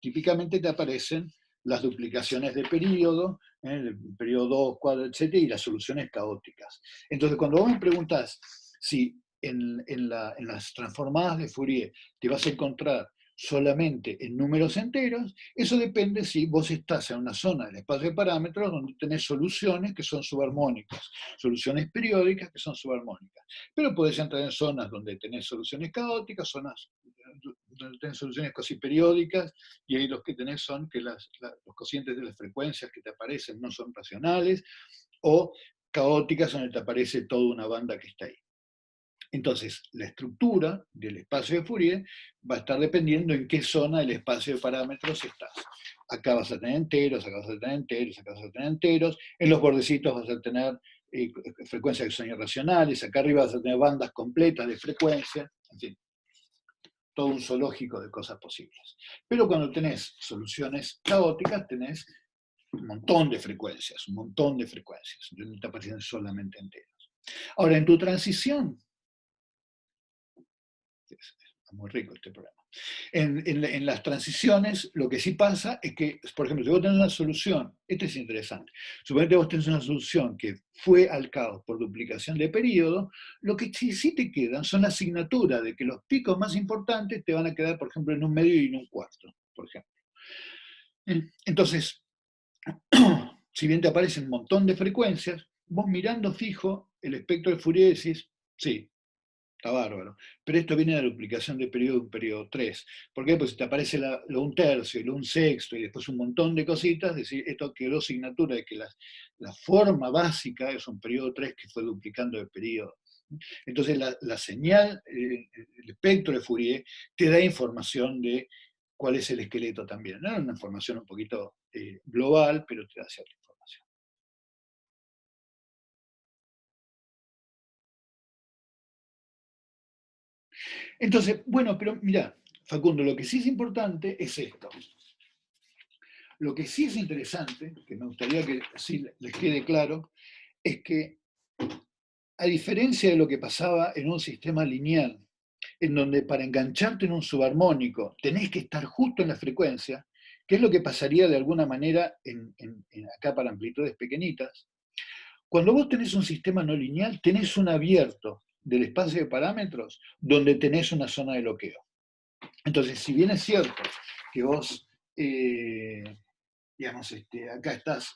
típicamente te aparecen las duplicaciones de periodo, el periodo 2, cuadro, etc., y las soluciones caóticas. Entonces, cuando vos me preguntás si en las transformadas de Fourier te vas a encontrar solamente en números enteros, eso depende si vos estás en una zona del espacio de parámetros donde tenés soluciones que son subarmónicas, soluciones periódicas que son subarmónicas. Pero podés entrar en zonas donde tenés soluciones caóticas, zonas donde tenés soluciones casi periódicas, y ahí los que tenés son que los cocientes de las frecuencias que te aparecen no son racionales, o caóticas donde te aparece toda una banda que está ahí. Entonces, la estructura del espacio de Fourier va a estar dependiendo en qué zona del espacio de parámetros estás. Acá vas a tener enteros, acá vas a tener enteros, acá vas a tener enteros, en los bordecitos vas a tener frecuencias que son irracionales, acá arriba vas a tener bandas completas de frecuencia, en fin, todo un zoológico de cosas posibles. Pero cuando tenés soluciones caóticas, tenés un montón de frecuencias, no te aparecen solamente enteros. Ahora, en tu transición, está muy rico este programa. En las transiciones, lo que sí pasa es que, por ejemplo, si vos tenés una solución, esto es interesante, suponete vos tenés una solución que fue al caos por duplicación de periodo, lo que sí te quedan son la asignatura de que los picos más importantes te van a quedar, por ejemplo, en un medio y en un cuarto, por ejemplo. Entonces, si bien te aparecen un montón de frecuencias, vos mirando fijo el espectro de Fourier decís, sí, está bárbaro. Pero esto viene de la duplicación de periodo 1, periodo 3. ¿Por qué? Pues si te aparece lo un tercio y lo un sexto y después un montón de cositas, decir, esto quedó asignatura de que la forma básica es un periodo 3 que fue duplicando de periodo. Entonces la señal, el espectro de Fourier, te da información de cuál es el esqueleto también. ¿No? Una información un poquito global, pero te da cierta información. Entonces, bueno, pero mira, Facundo, lo que sí es importante es esto. Lo que sí es interesante, que me gustaría que sí les quede claro, es que a diferencia de lo que pasaba en un sistema lineal, en donde para engancharte en un subarmónico tenés que estar justo en la frecuencia, que es lo que pasaría de alguna manera acá para amplitudes pequeñitas, cuando vos tenés un sistema no lineal, tenés un abierto del espacio de parámetros donde tenés una zona de bloqueo. Entonces, si bien es cierto que vos, digamos, acá estás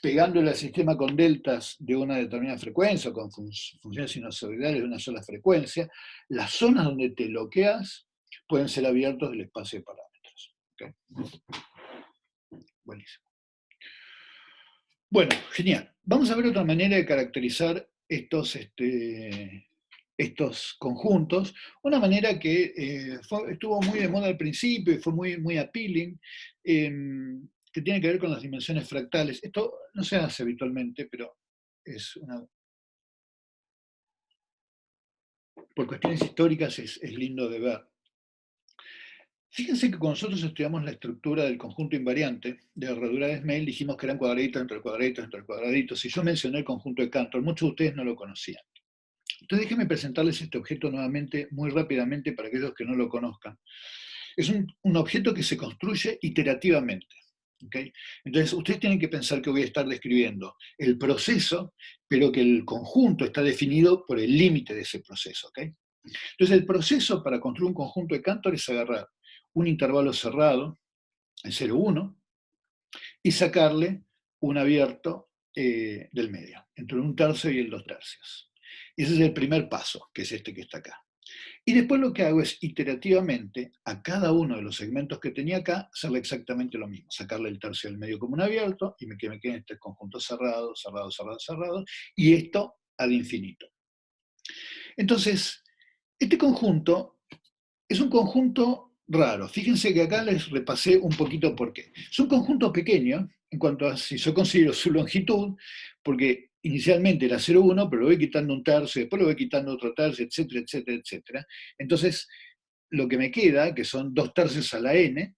pegándole al sistema con deltas de una determinada frecuencia o con funciones sinusoidales de una sola frecuencia, las zonas donde te bloqueas pueden ser abiertos del espacio de parámetros. ¿Okay? Buenísimo. Bueno, genial. Vamos a ver otra manera de caracterizar estos conjuntos, una manera que estuvo muy de moda al principio y fue muy, muy appealing, que tiene que ver con las dimensiones fractales. Esto no se hace habitualmente, pero por cuestiones históricas es lindo de ver. Fíjense que cuando nosotros estudiamos la estructura del conjunto invariante de herradura de Smale, dijimos que eran cuadraditos entre cuadraditos entre cuadraditos, y yo mencioné el conjunto de Cantor, muchos de ustedes no lo conocían. Entonces déjenme presentarles este objeto nuevamente, muy rápidamente, para aquellos que no lo conozcan. Es un objeto que se construye iterativamente. ¿Okay? Entonces, ustedes tienen que pensar que voy a estar describiendo el proceso, pero que el conjunto está definido por el límite de ese proceso. ¿Okay? Entonces el proceso para construir un conjunto de Cantor es agarrar un intervalo cerrado, el 0, 1, y sacarle un abierto del medio, entre un tercio y el 2 tercios. Y ese es el primer paso, que es este que está acá. Y después lo que hago es iterativamente a cada uno de los segmentos que tenía acá hacerle exactamente lo mismo, sacarle el tercio del medio como un abierto y que me quede este conjunto cerrado, cerrado, cerrado, cerrado, y esto ad infinito. Entonces, este conjunto es un conjunto raro. Fíjense que acá les repasé un poquito por qué. Es un conjunto pequeño en cuanto a si yo considero su longitud, porque inicialmente era 0,1, pero lo voy quitando un tercio, después lo voy quitando otro tercio, etcétera, etcétera, etcétera. Entonces, lo que me queda, que son 2 tercios a la n,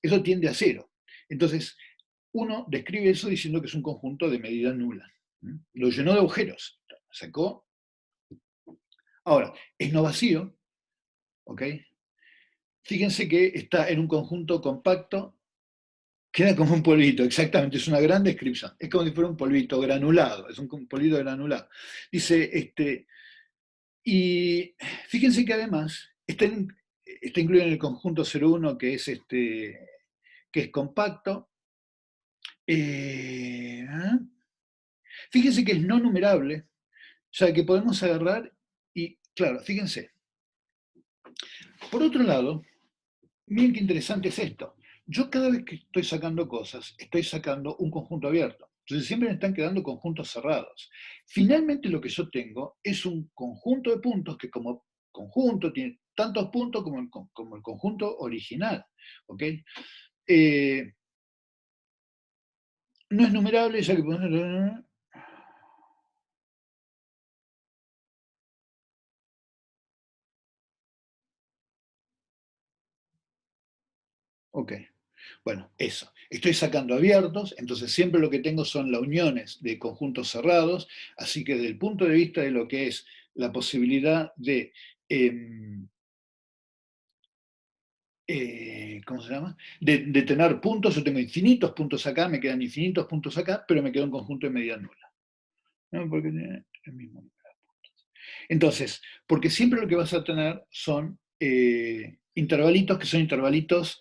eso tiende a 0. Entonces, uno describe eso diciendo que es un conjunto de medida nula. Lo llenó de agujeros, sacó. Ahora, es no vacío, ¿ok? Fíjense que está en un conjunto compacto, queda como un polvito, exactamente, es una gran descripción. Es como si fuera un polvito granulado, es un polvito granulado. Dice, y fíjense que además está incluido en el conjunto 0,1 que es compacto. Fíjense que es no numerable, o sea que podemos agarrar y, claro, fíjense. Por otro lado, miren qué interesante es esto. Yo cada vez que estoy sacando cosas, estoy sacando un conjunto abierto. Entonces siempre me están quedando conjuntos cerrados. Finalmente lo que yo tengo es un conjunto de puntos que como conjunto tiene tantos puntos como el conjunto original. ¿Ok? No es numerable, ya que podemos... Ok. Bueno, eso. Estoy sacando abiertos, entonces siempre lo que tengo son las uniones de conjuntos cerrados, así que desde el punto de vista de lo que es la posibilidad de, ¿cómo se llama? De tener puntos, yo tengo infinitos puntos acá, me quedan infinitos puntos acá, pero me queda un conjunto de medida nula. ¿No? Porque tiene el mismo número de puntos. Entonces, porque siempre lo que vas a tener son intervalitos que son intervalitos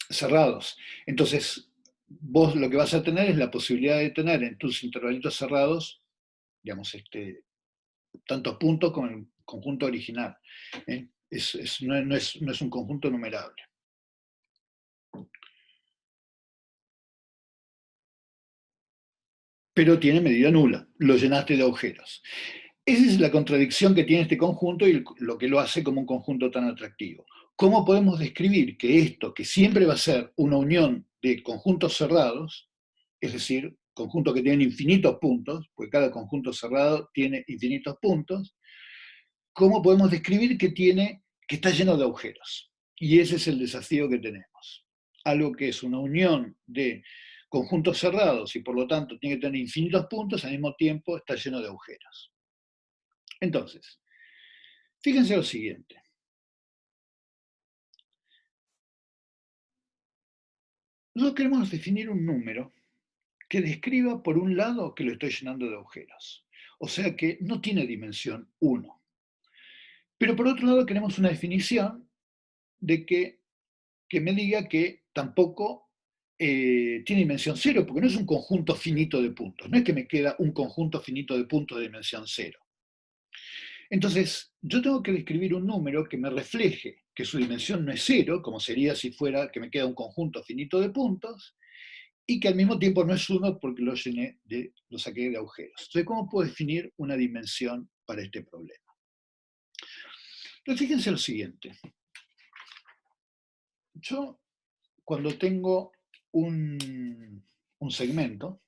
cerrados. Entonces, vos lo que vas a tener es la posibilidad de tener en tus intervalitos cerrados, digamos, tantos puntos como el conjunto original. No es un conjunto numerable. Pero tiene medida nula, lo llenaste de agujeros. Esa es la contradicción que tiene este conjunto y lo que lo hace como un conjunto tan atractivo. ¿Cómo podemos describir que esto, que siempre va a ser una unión de conjuntos cerrados, es decir, conjuntos que tienen infinitos puntos, porque cada conjunto cerrado tiene infinitos puntos, cómo podemos describir que está lleno de agujeros? Y ese es el desafío que tenemos. Algo que es una unión de conjuntos cerrados y por lo tanto tiene que tener infinitos puntos, al mismo tiempo está lleno de agujeros. Entonces, fíjense lo siguiente. Nosotros queremos definir un número que describa, por un lado, que lo estoy llenando de agujeros. O sea que no tiene dimensión 1. Pero por otro lado, queremos una definición de que me diga que tampoco tiene dimensión 0, porque no es un conjunto finito de puntos. No es que me queda un conjunto finito de puntos de dimensión 0. Entonces, yo tengo que describir un número que me refleje que su dimensión no es 0, como sería si fuera que me queda un conjunto finito de puntos, y que al mismo tiempo no es 1 porque lo saqué de agujeros. Entonces, ¿cómo puedo definir una dimensión para este problema? Entonces, fíjense lo siguiente. Yo, cuando tengo un segmento,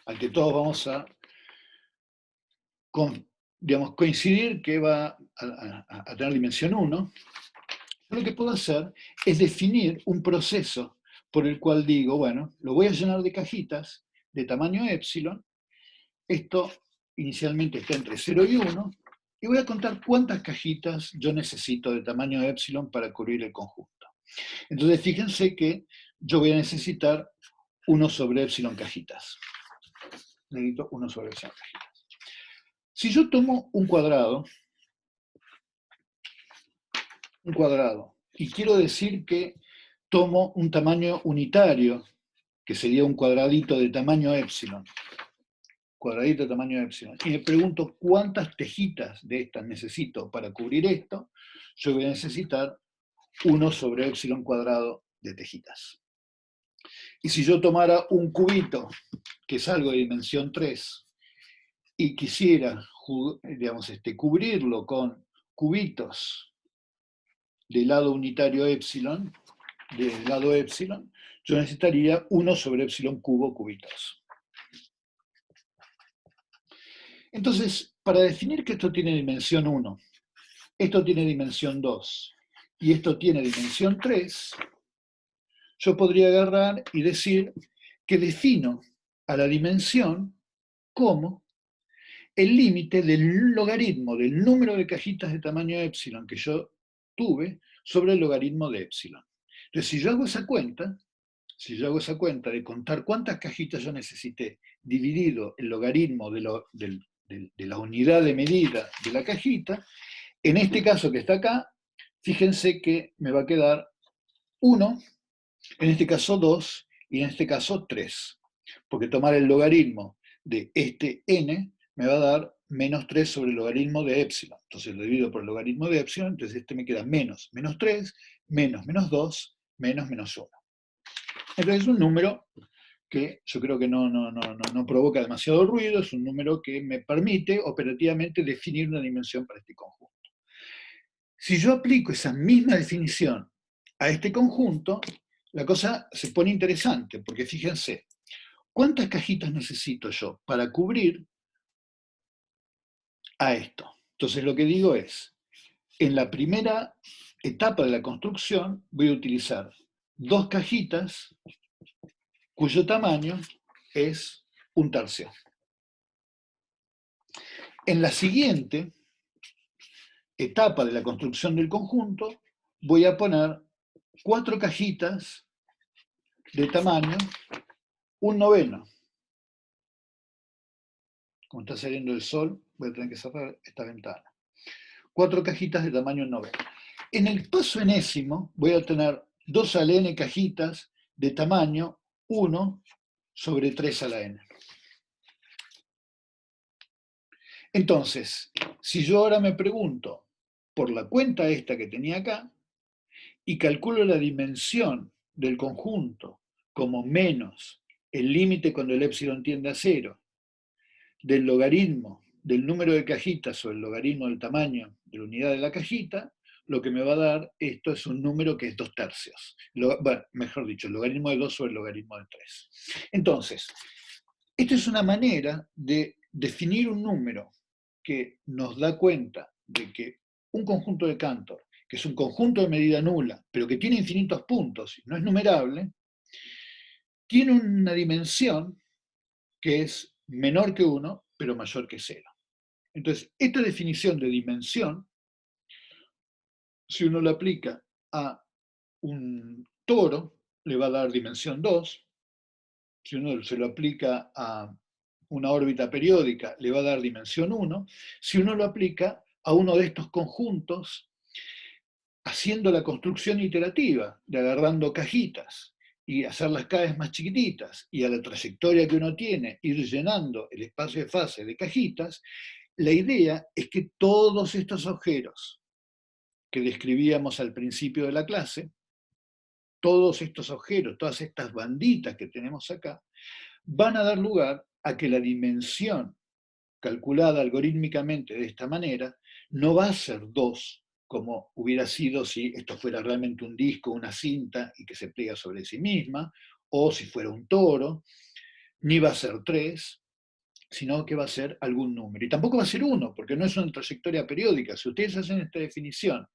al que todos vamos a digamos, coincidir que va a tener dimensión 1, lo que puedo hacer es definir un proceso por el cual digo, bueno, lo voy a llenar de cajitas de tamaño epsilon, esto inicialmente está entre 0 y 1, y voy a contar cuántas cajitas yo necesito de tamaño epsilon para cubrir el conjunto. Entonces fíjense que yo voy a necesitar 1 sobre epsilon cajitas. Necesito 1 sobre epsilon cajitas. Si yo tomo un cuadrado, y quiero decir que tomo un tamaño unitario, que sería un cuadradito de tamaño epsilon, y me pregunto cuántas tejitas de estas necesito para cubrir esto, yo voy a necesitar 1 sobre epsilon cuadrado de tejitas. Y si yo tomara un cubito, que es algo de dimensión 3, y quisiera, digamos, cubrirlo con cubitos del lado unitario epsilon, del lado epsilon, yo necesitaría 1 sobre epsilon cubo cubitos. Entonces, para definir que esto tiene dimensión 1, esto tiene dimensión 2 y esto tiene dimensión 3, yo podría agarrar y decir que defino a la dimensión como el límite del logaritmo del número de cajitas de tamaño epsilon que yo tuve sobre el logaritmo de epsilon. Entonces, si yo hago esa cuenta de contar cuántas cajitas yo necesité dividido el logaritmo de la unidad de medida de la cajita, en este caso que está acá, fíjense que me va a quedar 1, en este caso 2 y en este caso 3, porque tomar el logaritmo de este n me va a dar menos 3 sobre el logaritmo de epsilon. Entonces lo divido por el logaritmo de epsilon, entonces este me queda menos 3, menos 2, menos 1. Entonces es un número que yo creo que no provoca demasiado ruido, es un número que me permite operativamente definir una dimensión para este conjunto. Si yo aplico esa misma definición a este conjunto, la cosa se pone interesante, porque fíjense, ¿cuántas cajitas necesito yo para cubrir a esto? Entonces lo que digo es, en la primera etapa de la construcción voy a utilizar 2 cajitas cuyo tamaño es 1/3. En la siguiente etapa de la construcción del conjunto voy a poner 4 cajitas de tamaño 1/9. Como está saliendo el sol, voy a tener que cerrar esta ventana. 4 cajitas de tamaño 1/9. En el paso enésimo voy a tener 2 a la n cajitas de tamaño 1 sobre 3 a la n. Entonces, si yo ahora me pregunto por la cuenta esta que tenía acá y calculo la dimensión del conjunto como menos el límite cuando el epsilon tiende a 0 del logaritmo del número de cajitas o el logaritmo del tamaño de la unidad de la cajita, lo que me va a dar esto es un número que es 2/3. Bueno, mejor dicho, el logaritmo de 2 sobre el logaritmo de 3. Entonces, esta es una manera de definir un número que nos da cuenta de que un conjunto de Cantor, que es un conjunto de medida nula, pero que tiene infinitos puntos y no es numerable, tiene una dimensión que es menor que 1, pero mayor que 0. Entonces, esta definición de dimensión, si uno la aplica a un toro, le va a dar dimensión 2. Si uno se lo aplica a una órbita periódica, le va a dar dimensión 1. Si uno lo aplica a uno de estos conjuntos, haciendo la construcción iterativa, de agarrando cajitas y hacerlas cada vez más chiquititas, y a la trayectoria que uno tiene, ir llenando el espacio de fase de cajitas, la idea es que todos estos agujeros que describíamos al principio de la clase, todos estos agujeros, todas estas banditas que tenemos acá, van a dar lugar a que la dimensión calculada algorítmicamente de esta manera no va a ser 2, como hubiera sido si esto fuera realmente un disco, una cinta y que se pliega sobre sí misma, o si fuera un toro, ni va a ser 3, sino que va a ser algún número. Y tampoco va a ser 1, porque no es una trayectoria periódica. Si ustedes hacen esta definición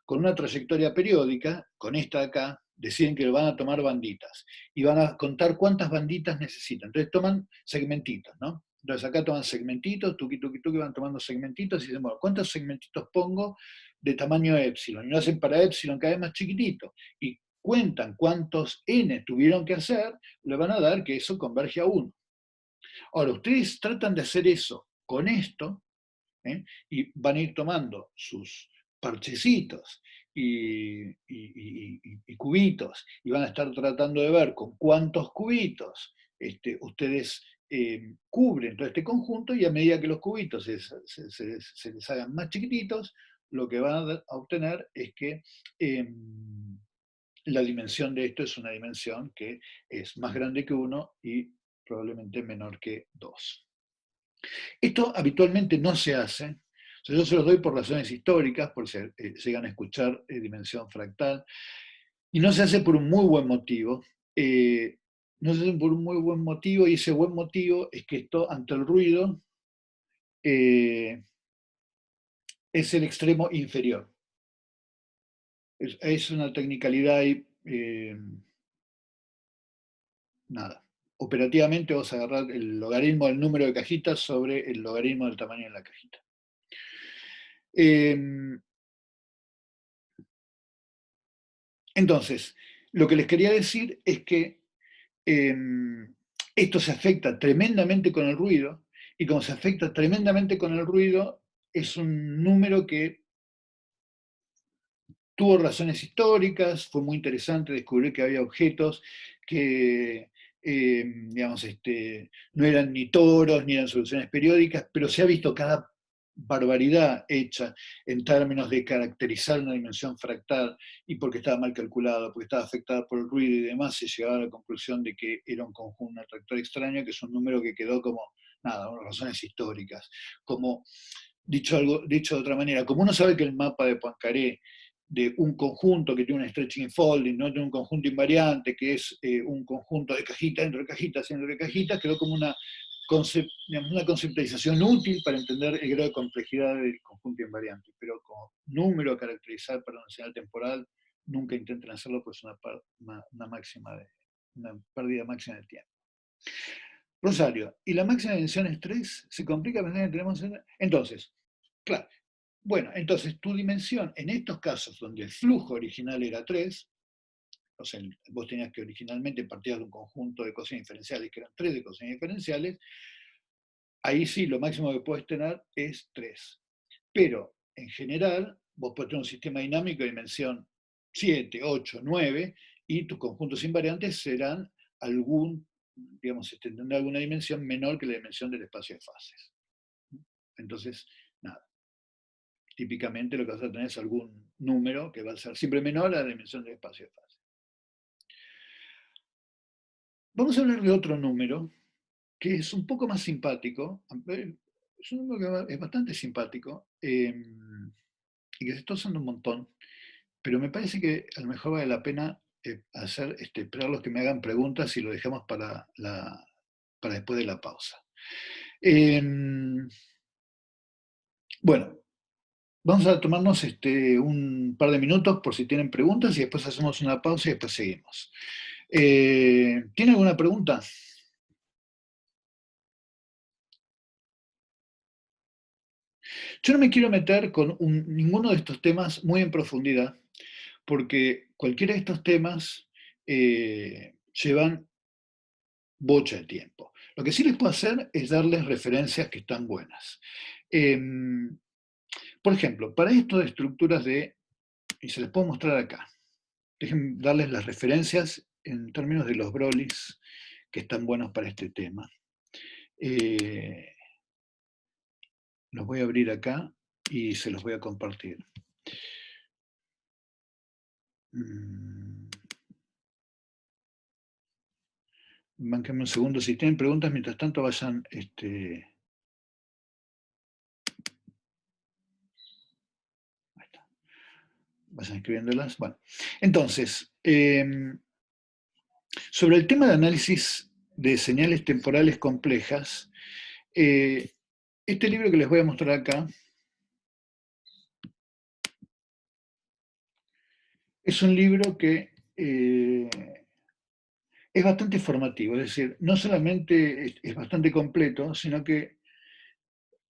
con una trayectoria periódica, con esta de acá, deciden que van a tomar banditas y van a contar cuántas banditas necesitan. Entonces toman segmentitos, ¿no? Entonces acá toman segmentitos, tuqui, tuqui, tuqui, van tomando segmentitos y dicen, bueno, ¿cuántos segmentitos pongo de tamaño epsilon? Y lo hacen para epsilon cada vez más chiquitito. Y cuentan cuántos n tuvieron que hacer, le van a dar que eso converge a 1. Ahora, ustedes tratan de hacer eso con esto, ¿eh? Y van a ir tomando sus parchecitos y cubitos, y van a estar tratando de ver con cuántos cubitos ustedes cubren todo este conjunto, y a medida que los cubitos se les hagan más chiquititos, lo que van a obtener es que la dimensión de esto es una dimensión que es más grande que 1 y probablemente menor que 2. Esto habitualmente no se hace. O sea, yo se los doy por razones históricas, por si llegan a escuchar dimensión fractal, y no se hace por un muy buen motivo. No se hace por un muy buen motivo, y ese buen motivo es que esto, ante el ruido, eh, es el extremo inferior. Es una tecnicalidad y nada. Operativamente vamos a agarrar el logaritmo del número de cajitas sobre el logaritmo del tamaño de la cajita. Entonces, lo que les quería decir es que esto se afecta tremendamente con el ruido, y como se afecta tremendamente con el ruido, es un número que tuvo razones históricas. Fue muy interesante descubrir que había objetos que digamos, no eran ni toros, ni eran soluciones periódicas, pero se ha visto cada barbaridad hecha en términos de caracterizar una dimensión fractal, y porque estaba mal calculada, porque estaba afectada por el ruido y demás, se llegaba a la conclusión de que era un conjunto, un atractor extraño, que es un número que quedó como, nada, unas razones históricas. Como, dicho de otra manera, como uno sabe que el mapa de Poincaré de un conjunto que tiene un stretching folding, no tiene un conjunto invariante, que es un conjunto de cajitas dentro de cajitas dentro de cajitas, quedó como una conceptualización útil para entender el grado de complejidad del conjunto invariante, pero como número a caracterizar para una señal temporal, nunca intenten hacerlo, pues es una pérdida máxima de tiempo. Rosario, ¿y la máxima dimensión es 3? ¿Se complica pensar que tenemos? Entonces, claro, bueno, entonces tu dimensión, en estos casos donde el flujo original era 3, o sea, vos tenías que originalmente partir de un conjunto de cosas diferenciales que eran 3 de cosas diferenciales, ahí sí lo máximo que puedes tener es 3. Pero en general, vos podés tener un sistema dinámico de dimensión 7, 8, 9, y tus conjuntos invariantes serán tendrán alguna dimensión menor que la dimensión del espacio de fases. Entonces, nada. Típicamente lo que vas a tener es algún número que va a ser siempre menor a la dimensión del espacio de fase. Vamos a hablar de otro número que es un poco más simpático. Es un número que es bastante simpático y que se está usando un montón, pero me parece que a lo mejor vale la pena esperar los que me hagan preguntas y lo dejamos para después de la pausa. Bueno, vamos a tomarnos un par de minutos por si tienen preguntas, y después hacemos una pausa y después seguimos. ¿Tiene alguna pregunta? Yo no me quiero meter con ninguno de estos temas muy en profundidad, porque cualquiera de estos temas llevan bocha de tiempo. Lo que sí les puedo hacer es darles referencias que están buenas. Por ejemplo, para esto de estructuras y se les puedo mostrar acá, déjenme darles las referencias en términos de los Broglys que están buenos para este tema. Los voy a abrir acá y se los voy a compartir. Bánquenme un segundo. Si tienen preguntas, mientras tanto vayan vayan escribiéndolas. Bueno, entonces, sobre el tema de análisis de señales temporales complejas, este libro que les voy a mostrar acá es un libro que es bastante formativo, es decir, no solamente es bastante completo, sino que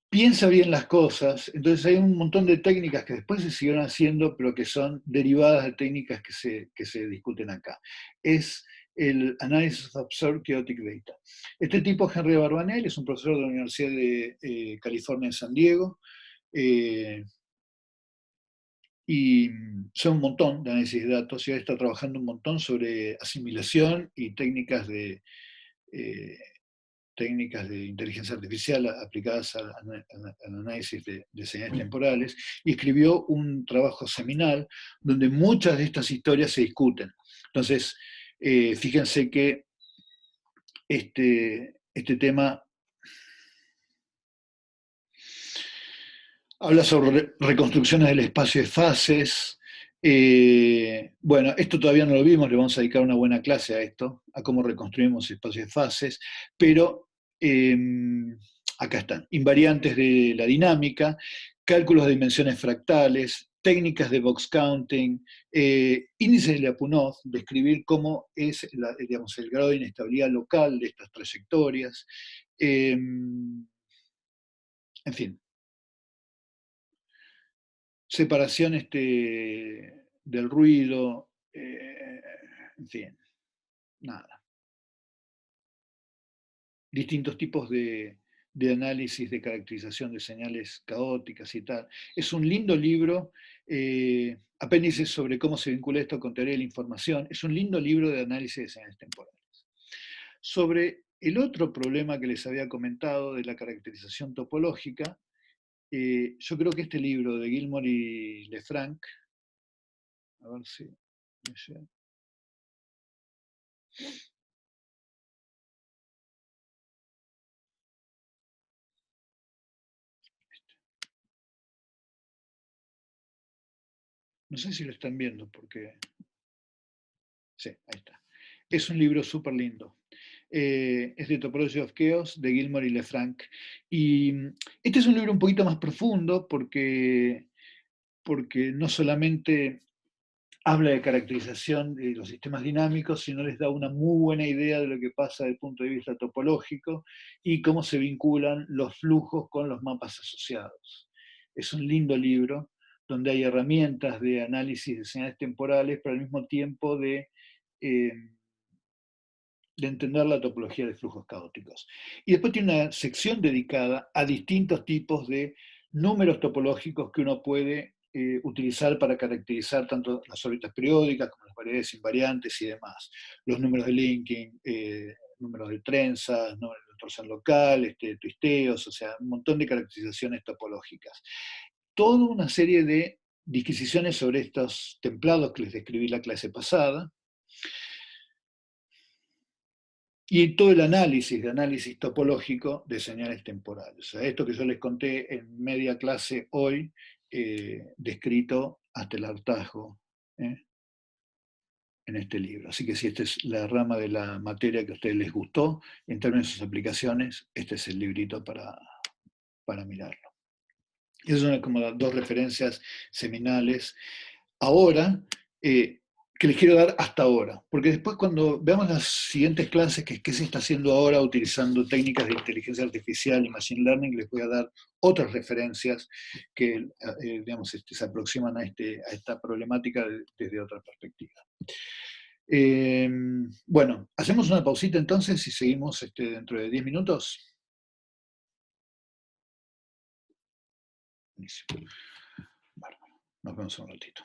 piensa bien las cosas. Entonces hay un montón de técnicas que después se siguieron haciendo, pero que son derivadas de técnicas que se discuten acá. Es el Analysis of Observed Chaotic Data. Este tipo, Henry Barbanel, es un profesor de la Universidad de California en San Diego, Eh, y son un montón de análisis de datos y ahora está trabajando un montón sobre asimilación y eh, técnicas de inteligencia artificial aplicadas al análisis de señales temporales, y escribió un trabajo seminal donde muchas de estas historias se discuten. Entonces, fíjense que este tema habla sobre reconstrucciones del espacio de fases. Bueno, esto todavía no lo vimos, le vamos a dedicar una buena clase a esto, a cómo reconstruimos espacios de fases, pero eh, acá están, invariantes de la dinámica, cálculos de dimensiones fractales, técnicas de box counting, índice de Lyapunov, describir cómo es digamos, el grado de inestabilidad local de estas trayectorias, en fin, separación del ruido, en fin, nada. Distintos tipos de análisis de caracterización de señales caóticas y tal. Es un lindo libro, apéndices sobre cómo se vincula esto con teoría de la información. Es un lindo libro de análisis de señales temporales. Sobre el otro problema que les había comentado de la caracterización topológica, yo creo que este libro de Gilmore y Lefranc, a ver si me llega. No sé si lo están viendo porque... Sí, ahí está. Es un libro súper lindo. Es de Topology of Chaos, de Gilmore y Lefranc. Y este es un libro un poquito más profundo porque no solamente habla de caracterización de los sistemas dinámicos, sino les da una muy buena idea de lo que pasa desde el punto de vista topológico y cómo se vinculan los flujos con los mapas asociados. Es un lindo libro donde hay herramientas de análisis de señales temporales, pero al mismo tiempo eh, de entender la topología de flujos caóticos. Y después tiene una sección dedicada a distintos tipos de números topológicos que uno puede utilizar para caracterizar tanto las órbitas periódicas como las variedades invariantes y demás. Los números de linking, números de trenzas, números de torsión local, twisteos, o sea, un montón de caracterizaciones topológicas. Toda una serie de disquisiciones sobre estos templados que les describí la clase pasada, y todo el análisis de análisis topológico de señales temporales. O sea, esto que yo les conté en media clase hoy, descrito hasta el hartazgo en este libro. Así que si esta es la rama de la materia que a ustedes les gustó, en términos de sus aplicaciones, este es el librito para mirarlo. Esas son como las dos referencias seminales. Ahora, que les quiero dar hasta ahora, porque después cuando veamos las siguientes clases, que qué se está haciendo ahora utilizando técnicas de inteligencia artificial y machine learning, les voy a dar otras referencias que digamos, se aproximan a esta problemática desde otra perspectiva. Bueno, hacemos una pausita entonces y seguimos dentro de 10 minutos. Buenísimo. Bueno, nos vemos en un ratito.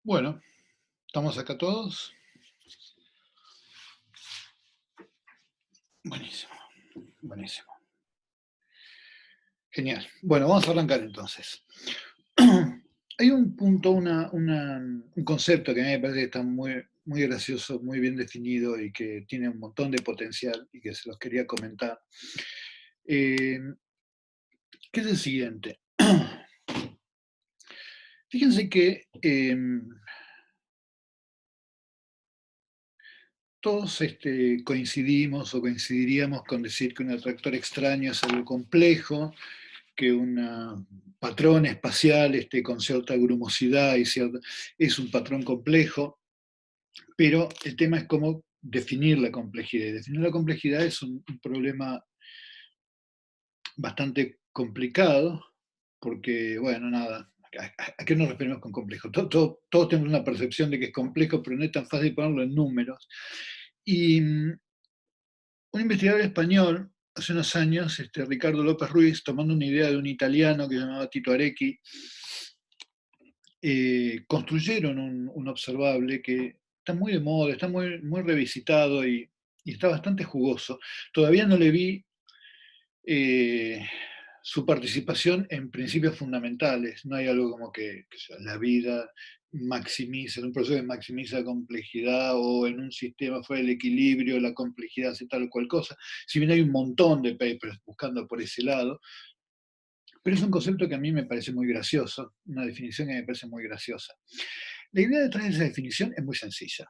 Bueno, ¿estamos acá todos? Buenísimo, buenísimo. Genial. Bueno, vamos a arrancar entonces. Hay un punto, un concepto que a mí me parece que está muy gracioso, muy bien definido y que tiene un montón de potencial y que se los quería comentar, eh, que es el siguiente. Fíjense que todos coincidimos o coincidiríamos con decir que un atractor extraño es algo complejo, que un patrón espacial con cierta grumosidad es un patrón complejo, pero el tema es cómo definir la complejidad. Y definir la complejidad es un problema bastante complicado, porque, bueno, nada, ¿a qué nos referimos con complejo? Todos tenemos una percepción de que es complejo, pero no es tan fácil ponerlo en números. Y un investigador español, hace unos años, Ricardo López Ruiz, tomando una idea de un italiano que se llamaba Tito Arecchi, construyeron un observable que está muy de moda, está muy revisitado y está bastante jugoso. Todavía no le vi eh, su participación en principios fundamentales. No hay algo como que sea, la vida maximiza, en un proceso que maximiza complejidad o en un sistema fuera del equilibrio, la complejidad hace tal o cual cosa. Si bien hay un montón de papers buscando por ese lado, pero es un concepto que a mí me parece muy gracioso, una definición que me parece muy graciosa. La idea detrás de esa definición es muy sencilla.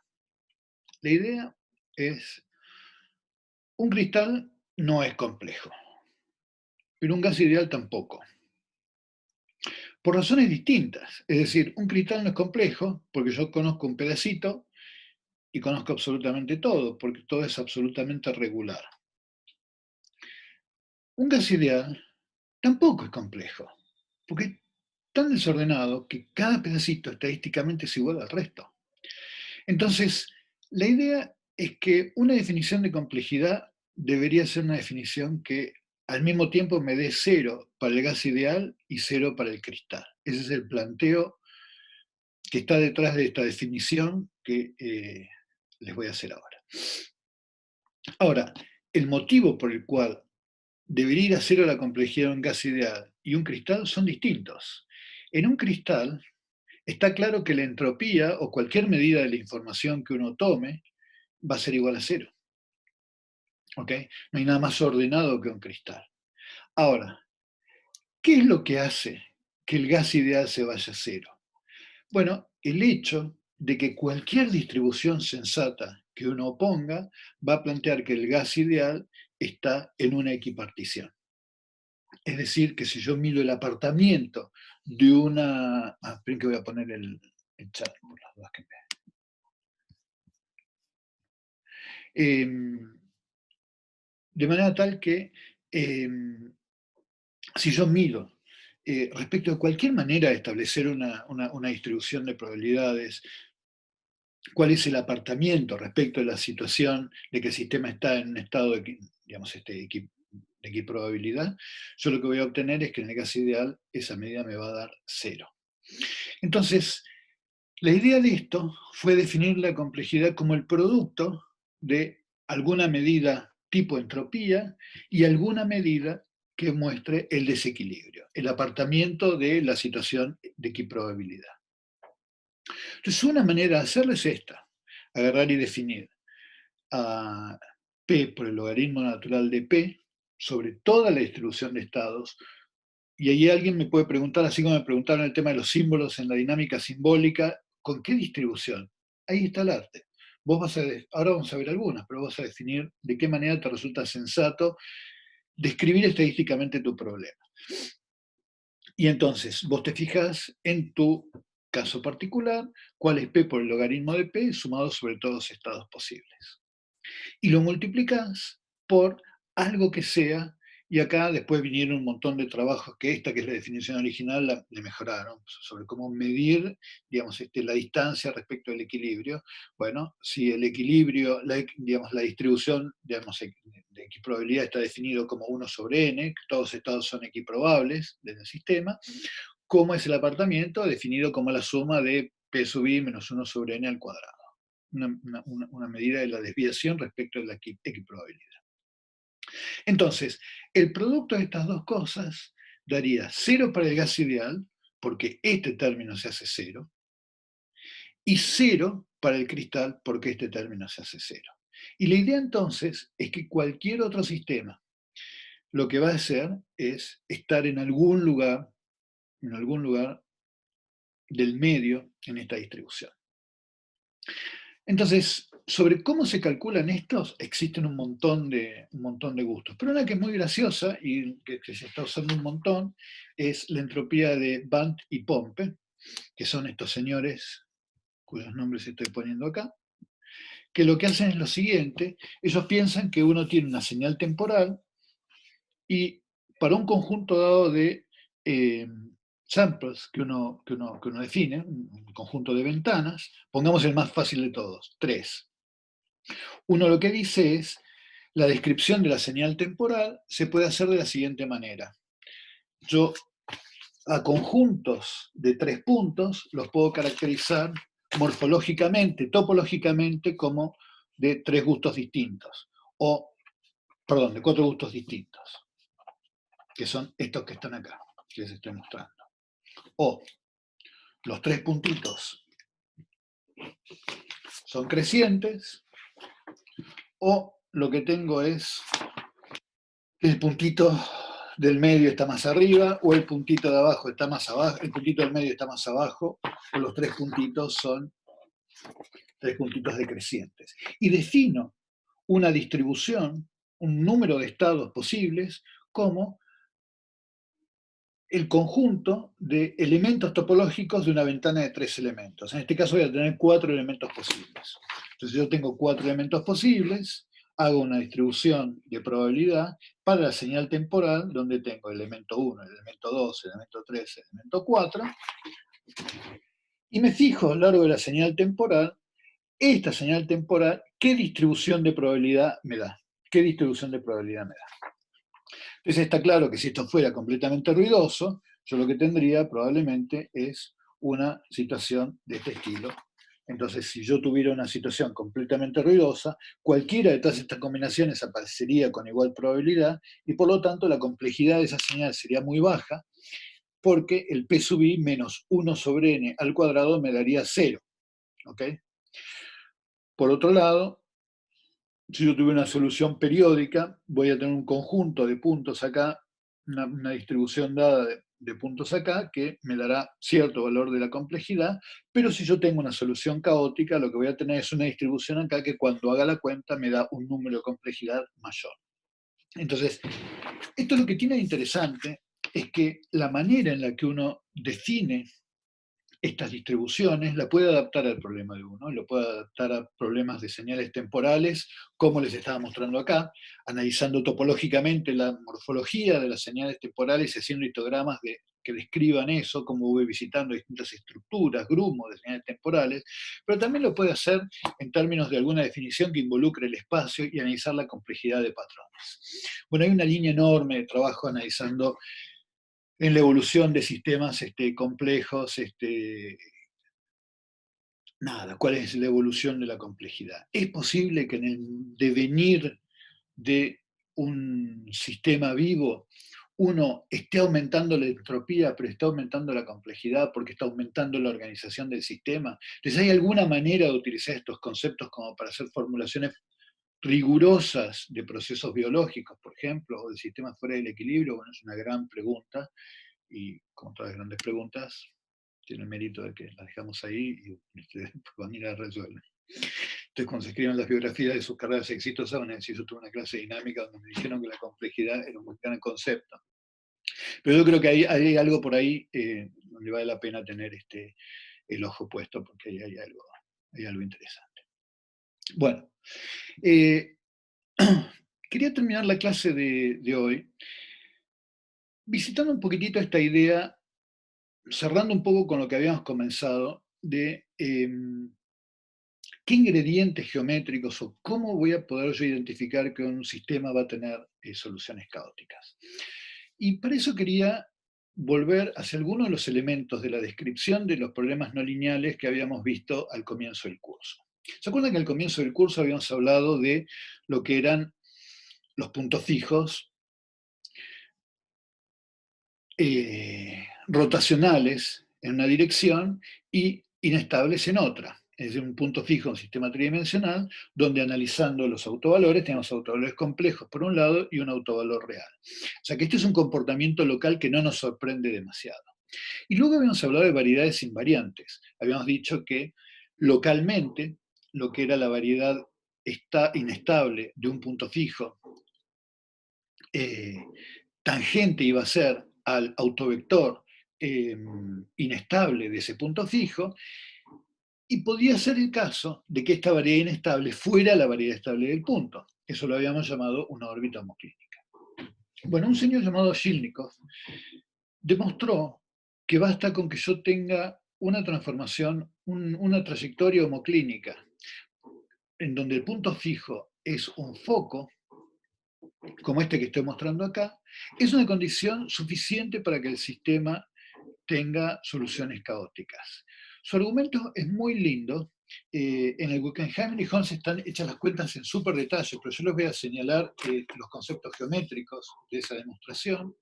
La idea es, un cristal no es complejo, pero un gas ideal tampoco. Por razones distintas. Es decir, un cristal no es complejo porque yo conozco un pedacito y conozco absolutamente todo, porque todo es absolutamente regular. Un gas ideal tampoco es complejo, porque es tan desordenado que cada pedacito estadísticamente es igual al resto. Entonces, la idea es que una definición de complejidad debería ser una definición que al mismo tiempo me dé cero para el gas ideal y cero para el cristal. Ese es el planteo que está detrás de esta definición que les voy a hacer ahora. Ahora, el motivo por el cual debería ir a cero la complejidad de un gas ideal y un cristal son distintos. En un cristal está claro que la entropía o cualquier medida de la información que uno tome va a ser igual a cero. ¿Ok? No hay nada más ordenado que un cristal. Ahora, ¿qué es lo que hace que el gas ideal se vaya a cero? Bueno, el hecho de que cualquier distribución sensata que uno ponga va a plantear que el gas ideal está en una equipartición. Es decir, que si yo mido el apartamiento de una... esperen que voy a poner el chat por las dudas que me... de manera tal que si yo mido respecto a cualquier manera de establecer una distribución de probabilidades, cuál es el apartamiento respecto de la situación de que el sistema está en un estado de, digamos, de equiprobabilidad, yo lo que voy a obtener es que en el gas ideal esa medida me va a dar cero. Entonces, la idea de esto fue definir la complejidad como el producto de alguna medida tipo entropía y alguna medida que muestre el desequilibrio, el apartamiento de la situación de equiprobabilidad. Entonces, una manera de hacerlo es esta, agarrar y definir a P por el logaritmo natural de P sobre toda la distribución de estados. Y ahí alguien me puede preguntar, así como me preguntaron el tema de los símbolos en la dinámica simbólica, ¿con qué distribución? Ahí está el arte. Ahora vamos a ver algunas, pero vas a definir de qué manera te resulta sensato describir estadísticamente tu problema. Y entonces, vos te fijas en tu caso particular, cuál es P por el logaritmo de P sumado sobre todos los estados posibles. Y lo multiplicas por algo que sea, y acá después vinieron un montón de trabajos que es la definición original, le mejoraron, sobre cómo medir, digamos, la distancia respecto al equilibrio. Bueno, si el equilibrio, digamos, la distribución, digamos, de equiprobabilidad está definido como 1 sobre n, todos los estados son equiprobables del sistema, ¿cómo es el apartamiento? Definido como la suma de P sub i menos 1 sobre n al cuadrado. Una medida de la desviación respecto de la equiprobabilidad. Entonces, el producto de estas dos cosas daría 0 para el gas ideal, porque este término se hace 0, y 0 para el cristal, porque este término se hace 0. Y la idea entonces es que cualquier otro sistema lo que va a hacer es estar en algún lugar del medio en esta distribución. Entonces, sobre cómo se calculan estos, existen un montón de gustos. Pero una que es muy graciosa y que se está usando un montón es la entropía de Bandt y Pompe, que son estos señores cuyos nombres estoy poniendo acá, que lo que hacen es lo siguiente: ellos piensan que uno tiene una señal temporal y para un conjunto dado de samples que uno define, un conjunto de ventanas, pongamos el más fácil de todos, 3. Uno lo que dice es, la descripción de la señal temporal se puede hacer de la siguiente manera. Yo a conjuntos de 3 puntos los puedo caracterizar morfológicamente, topológicamente, como de 3 gustos distintos, de 4 gustos distintos, que son estos que están acá, que les estoy mostrando. O los 3 puntitos son crecientes, o lo que tengo es el puntito del medio está más arriba, o el puntito de abajo está más abajo, el puntito del medio está más abajo, o los 3 puntitos son 3 puntitos decrecientes. Y defino una distribución, un número de estados posibles, como el conjunto de elementos topológicos de una ventana de 3 elementos. En este caso voy a tener 4 elementos posibles. Entonces yo tengo 4 elementos posibles, hago una distribución de probabilidad para la señal temporal, donde tengo el elemento 1, el elemento 2, el elemento 3, el elemento 4, y me fijo a lo largo de la señal temporal, esta señal temporal, ¿qué distribución de probabilidad me da? ¿Qué distribución de probabilidad me da? Entonces está claro que si esto fuera completamente ruidoso, yo lo que tendría probablemente es una situación de este estilo. Entonces, si yo tuviera una situación completamente ruidosa, cualquiera de todas estas combinaciones aparecería con igual probabilidad y por lo tanto la complejidad de esa señal sería muy baja, porque el P sub i menos 1 sobre n al cuadrado me daría 0. ¿Okay? Por otro lado, si yo tuviera una solución periódica, voy a tener un conjunto de puntos acá, una distribución dada de puntos acá, que me dará cierto valor de la complejidad, pero si yo tengo una solución caótica, lo que voy a tener es una distribución acá que cuando haga la cuenta me da un número de complejidad mayor. Entonces, esto lo que tiene de interesante es que la manera en la que uno define estas distribuciones la puede adaptar al problema de uno, lo puede adaptar a problemas de señales temporales, como les estaba mostrando acá, analizando topológicamente la morfología de las señales temporales y haciendo histogramas que describan eso, como voy visitando distintas estructuras, grumos de señales temporales, pero también lo puede hacer en términos de alguna definición que involucre el espacio y analizar la complejidad de patrones. Bueno, hay una línea enorme de trabajo analizando en la evolución de sistemas complejos, ¿cuál es la evolución de la complejidad? ¿Es posible que en el devenir de un sistema vivo uno esté aumentando la entropía, pero está aumentando la complejidad porque está aumentando la organización del sistema? Entonces, ¿hay alguna manera de utilizar estos conceptos como para hacer formulaciones rigurosas de procesos biológicos, por ejemplo, o de sistemas fuera del equilibrio? Bueno, es una gran pregunta. Y como todas las grandes preguntas, tiene el mérito de que las dejamos ahí y ustedes van a ir a resolver. Entonces, cuando se escriben las biografías de sus carreras exitosas, van a decir: yo tuve una clase dinámica donde me dijeron que la complejidad era un gran concepto. Pero yo creo que hay algo por ahí donde vale la pena tener el ojo puesto, porque ahí hay algo interesante. Bueno, quería terminar la clase de hoy visitando un poquitito esta idea, cerrando un poco con lo que habíamos comenzado, de qué ingredientes geométricos o cómo voy a poder yo identificar que un sistema va a tener soluciones caóticas. Y para eso quería volver hacia algunos de los elementos de la descripción de los problemas no lineales que habíamos visto al comienzo del curso. ¿Se acuerdan que al comienzo del curso habíamos hablado de lo que eran los puntos fijos rotacionales en una dirección y inestables en otra? Es decir, un punto fijo en un sistema tridimensional, donde analizando los autovalores, tenemos autovalores complejos por un lado y un autovalor real. O sea que este es un comportamiento local que no nos sorprende demasiado. Y luego habíamos hablado de variedades invariantes. Habíamos dicho que localmente, lo que era la variedad inestable de un punto fijo, tangente iba a ser al autovector inestable de ese punto fijo, y podía ser el caso de que esta variedad inestable fuera la variedad estable del punto. Eso lo habíamos llamado una órbita homoclínica. Bueno, un señor llamado Shilnikov demostró que basta con que yo tenga una transformación, una trayectoria homoclínica, en donde el punto fijo es un foco, como este que estoy mostrando acá, es una condición suficiente para que el sistema tenga soluciones caóticas. Su argumento es muy lindo. En el Guggenheim y Holmes están hechas las cuentas en súper detalle, pero yo les voy a señalar los conceptos geométricos de esa demostración.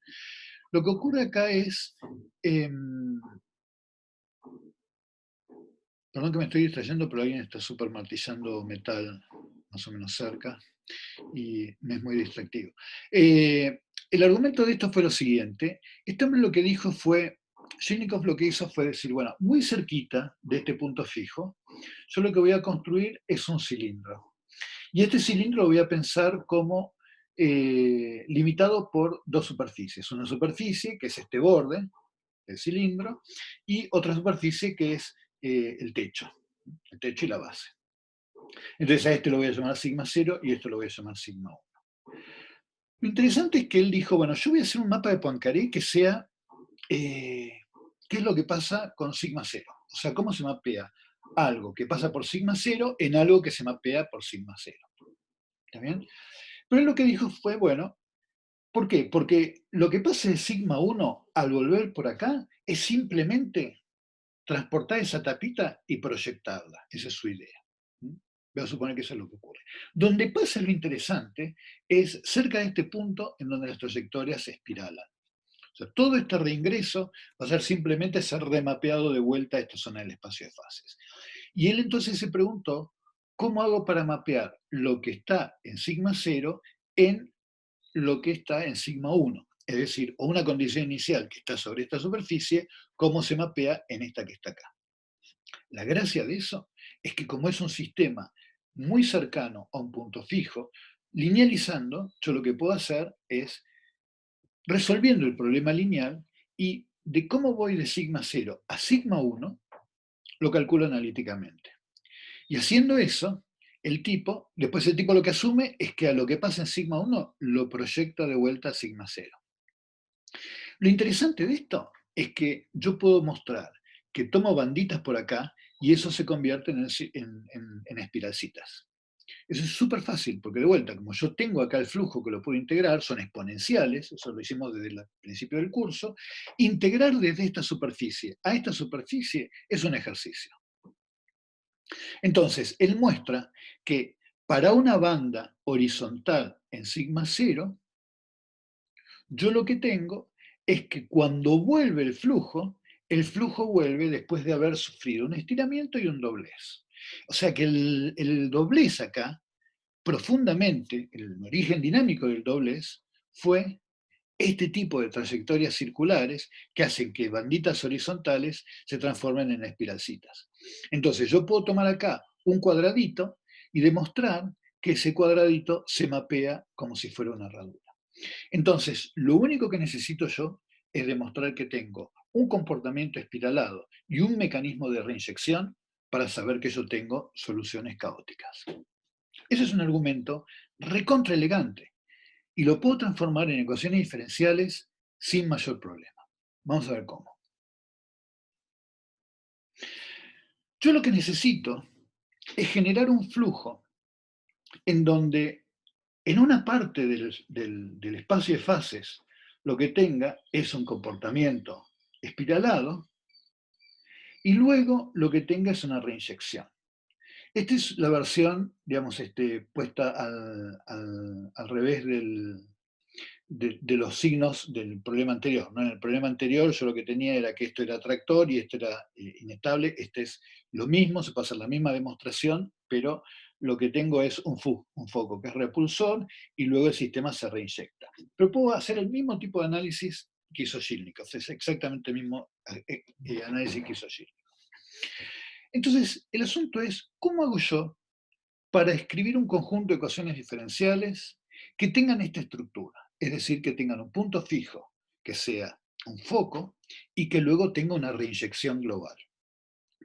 Lo que ocurre acá es, perdón que me estoy distrayendo, pero alguien está súper martillando metal más o menos cerca y me es muy distractivo. El argumento de esto fue lo siguiente. Este hombre lo que dijo fue, Shilnikov lo que hizo fue decir, bueno, muy cerquita de este punto fijo, yo lo que voy a construir es un cilindro. Y este cilindro lo voy a pensar como limitado por dos superficies. Una superficie, que es este borde, el cilindro, y otra superficie que es el techo y la base. Entonces a este lo voy a llamar sigma 0 y esto lo voy a llamar sigma 1. Lo interesante es que él dijo, bueno, yo voy a hacer un mapa de Poincaré que sea, ¿qué es lo que pasa con sigma 0? O sea, cómo se mapea algo que pasa por sigma 0 en algo que se mapea por sigma 0. ¿Está bien? Pero él lo que dijo fue, bueno, ¿por qué? Porque lo que pasa de sigma 1 al volver por acá es simplemente transportar esa tapita y proyectarla. Esa es su idea. Voy a suponer que eso es lo que ocurre. Donde pasa lo interesante es cerca de este punto en donde las trayectorias se espiralan. O sea, todo este reingreso va a ser simplemente ser remapeado de vuelta a esta zona del espacio de fases. Y él entonces se preguntó, ¿cómo hago para mapear lo que está en sigma 0 en lo que está en sigma 1? Es decir, o una condición inicial que está sobre esta superficie, ¿cómo se mapea en esta que está acá? La gracia de eso es que como es un sistema muy cercano a un punto fijo, linealizando, yo lo que puedo hacer es, resolviendo el problema lineal, y de cómo voy de sigma 0 a sigma 1, lo calculo analíticamente. Y haciendo eso, después el tipo lo que asume es que a lo que pasa en sigma 1 lo proyecta de vuelta a sigma 0. Lo interesante de esto es que yo puedo mostrar que tomo banditas por acá y eso se convierte en espiralcitas. Eso es súper fácil, porque de vuelta, como yo tengo acá el flujo que lo puedo integrar, son exponenciales, eso lo hicimos desde el principio del curso, integrar desde esta superficie a esta superficie es un ejercicio. Entonces, él muestra que para una banda horizontal en sigma 0, yo lo que tengo es que cuando vuelve el flujo vuelve después de haber sufrido un estiramiento y un doblez. O sea que el doblez acá, profundamente, el origen dinámico del doblez fue este tipo de trayectorias circulares que hacen que banditas horizontales se transformen en espiralcitas. Entonces yo puedo tomar acá un cuadradito y demostrar que ese cuadradito se mapea como si fuera una herradura. Entonces, lo único que necesito yo es demostrar que tengo un comportamiento espiralado y un mecanismo de reinyección para saber que yo tengo soluciones caóticas. Ese es un argumento recontra elegante y lo puedo transformar en ecuaciones diferenciales sin mayor problema. Vamos a ver cómo. Yo lo que necesito es generar un flujo en donde en una parte del espacio de fases lo que tenga es un comportamiento espiralado y luego lo que tenga es una reinyección. Esta es la versión, digamos, puesta al revés de los signos del problema anterior, ¿no? En el problema anterior yo lo que tenía era que esto era tractor y esto era inestable. Este es lo mismo, se puede hacer la misma demostración, pero lo que tengo es un foco que es repulsor y luego el sistema se reinyecta. Pero puedo hacer el mismo tipo de análisis que hizo Shilnikov, es exactamente el mismo análisis que hizo Shilnikov. Entonces, el asunto es, ¿cómo hago yo para escribir un conjunto de ecuaciones diferenciales que tengan esta estructura? Es decir, que tengan un punto fijo, que sea un foco, y que luego tenga una reinyección global.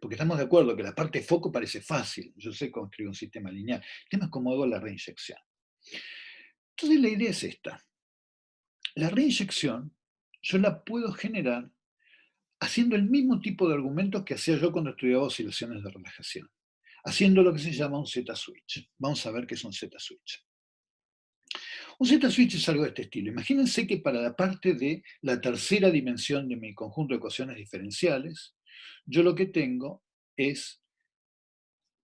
Porque estamos de acuerdo que la parte de foco parece fácil, yo sé cómo escribir un sistema lineal, el tema es cómo hago la reinyección. Entonces la idea es esta. La reinyección yo la puedo generar haciendo el mismo tipo de argumentos que hacía yo cuando estudiaba oscilaciones de relajación, haciendo lo que se llama un Z-switch. Vamos a ver qué es un Z-switch. Un Z-switch es algo de este estilo. Imagínense que para la parte de la tercera dimensión de mi conjunto de ecuaciones diferenciales, yo lo que tengo es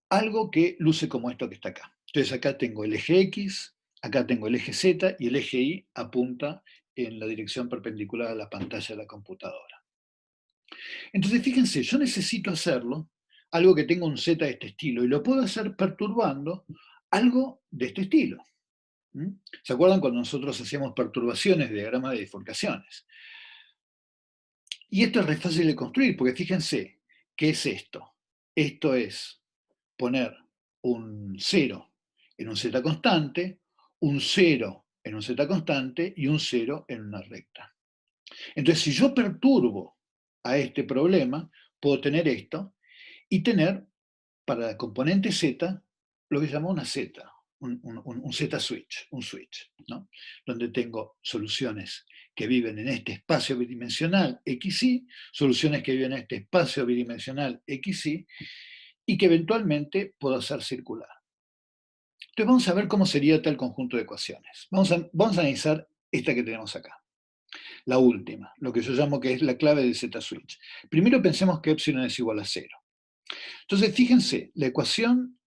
algo que luce como esto que está acá. Entonces acá tengo el eje X, acá tengo el eje Z y el eje Y apunta en la dirección perpendicular a la pantalla de la computadora. Entonces fíjense, yo necesito hacerlo, algo que tenga un Z de este estilo, y lo puedo hacer perturbando algo de este estilo. ¿Se acuerdan cuando nosotros hacíamos perturbaciones de diagramas de bifurcaciones? Y esto es re fácil de construir, porque fíjense, ¿qué es esto? Esto es poner un 0 en un z constante, un 0 en un z constante y un 0 en una recta. Entonces, si yo perturbo a este problema, puedo tener esto y tener para la componente z lo que se llama una z, un z-switch, un switch, ¿no? Donde tengo soluciones que viven en este espacio bidimensional XY, soluciones que viven en este espacio bidimensional XY, y que eventualmente puedo hacer circular. Entonces vamos a ver cómo sería tal conjunto de ecuaciones. Vamos a analizar esta que tenemos acá, la última, lo que yo llamo que es la clave del z-switch. Primero pensemos que epsilon es igual a 0. Entonces fíjense, la ecuación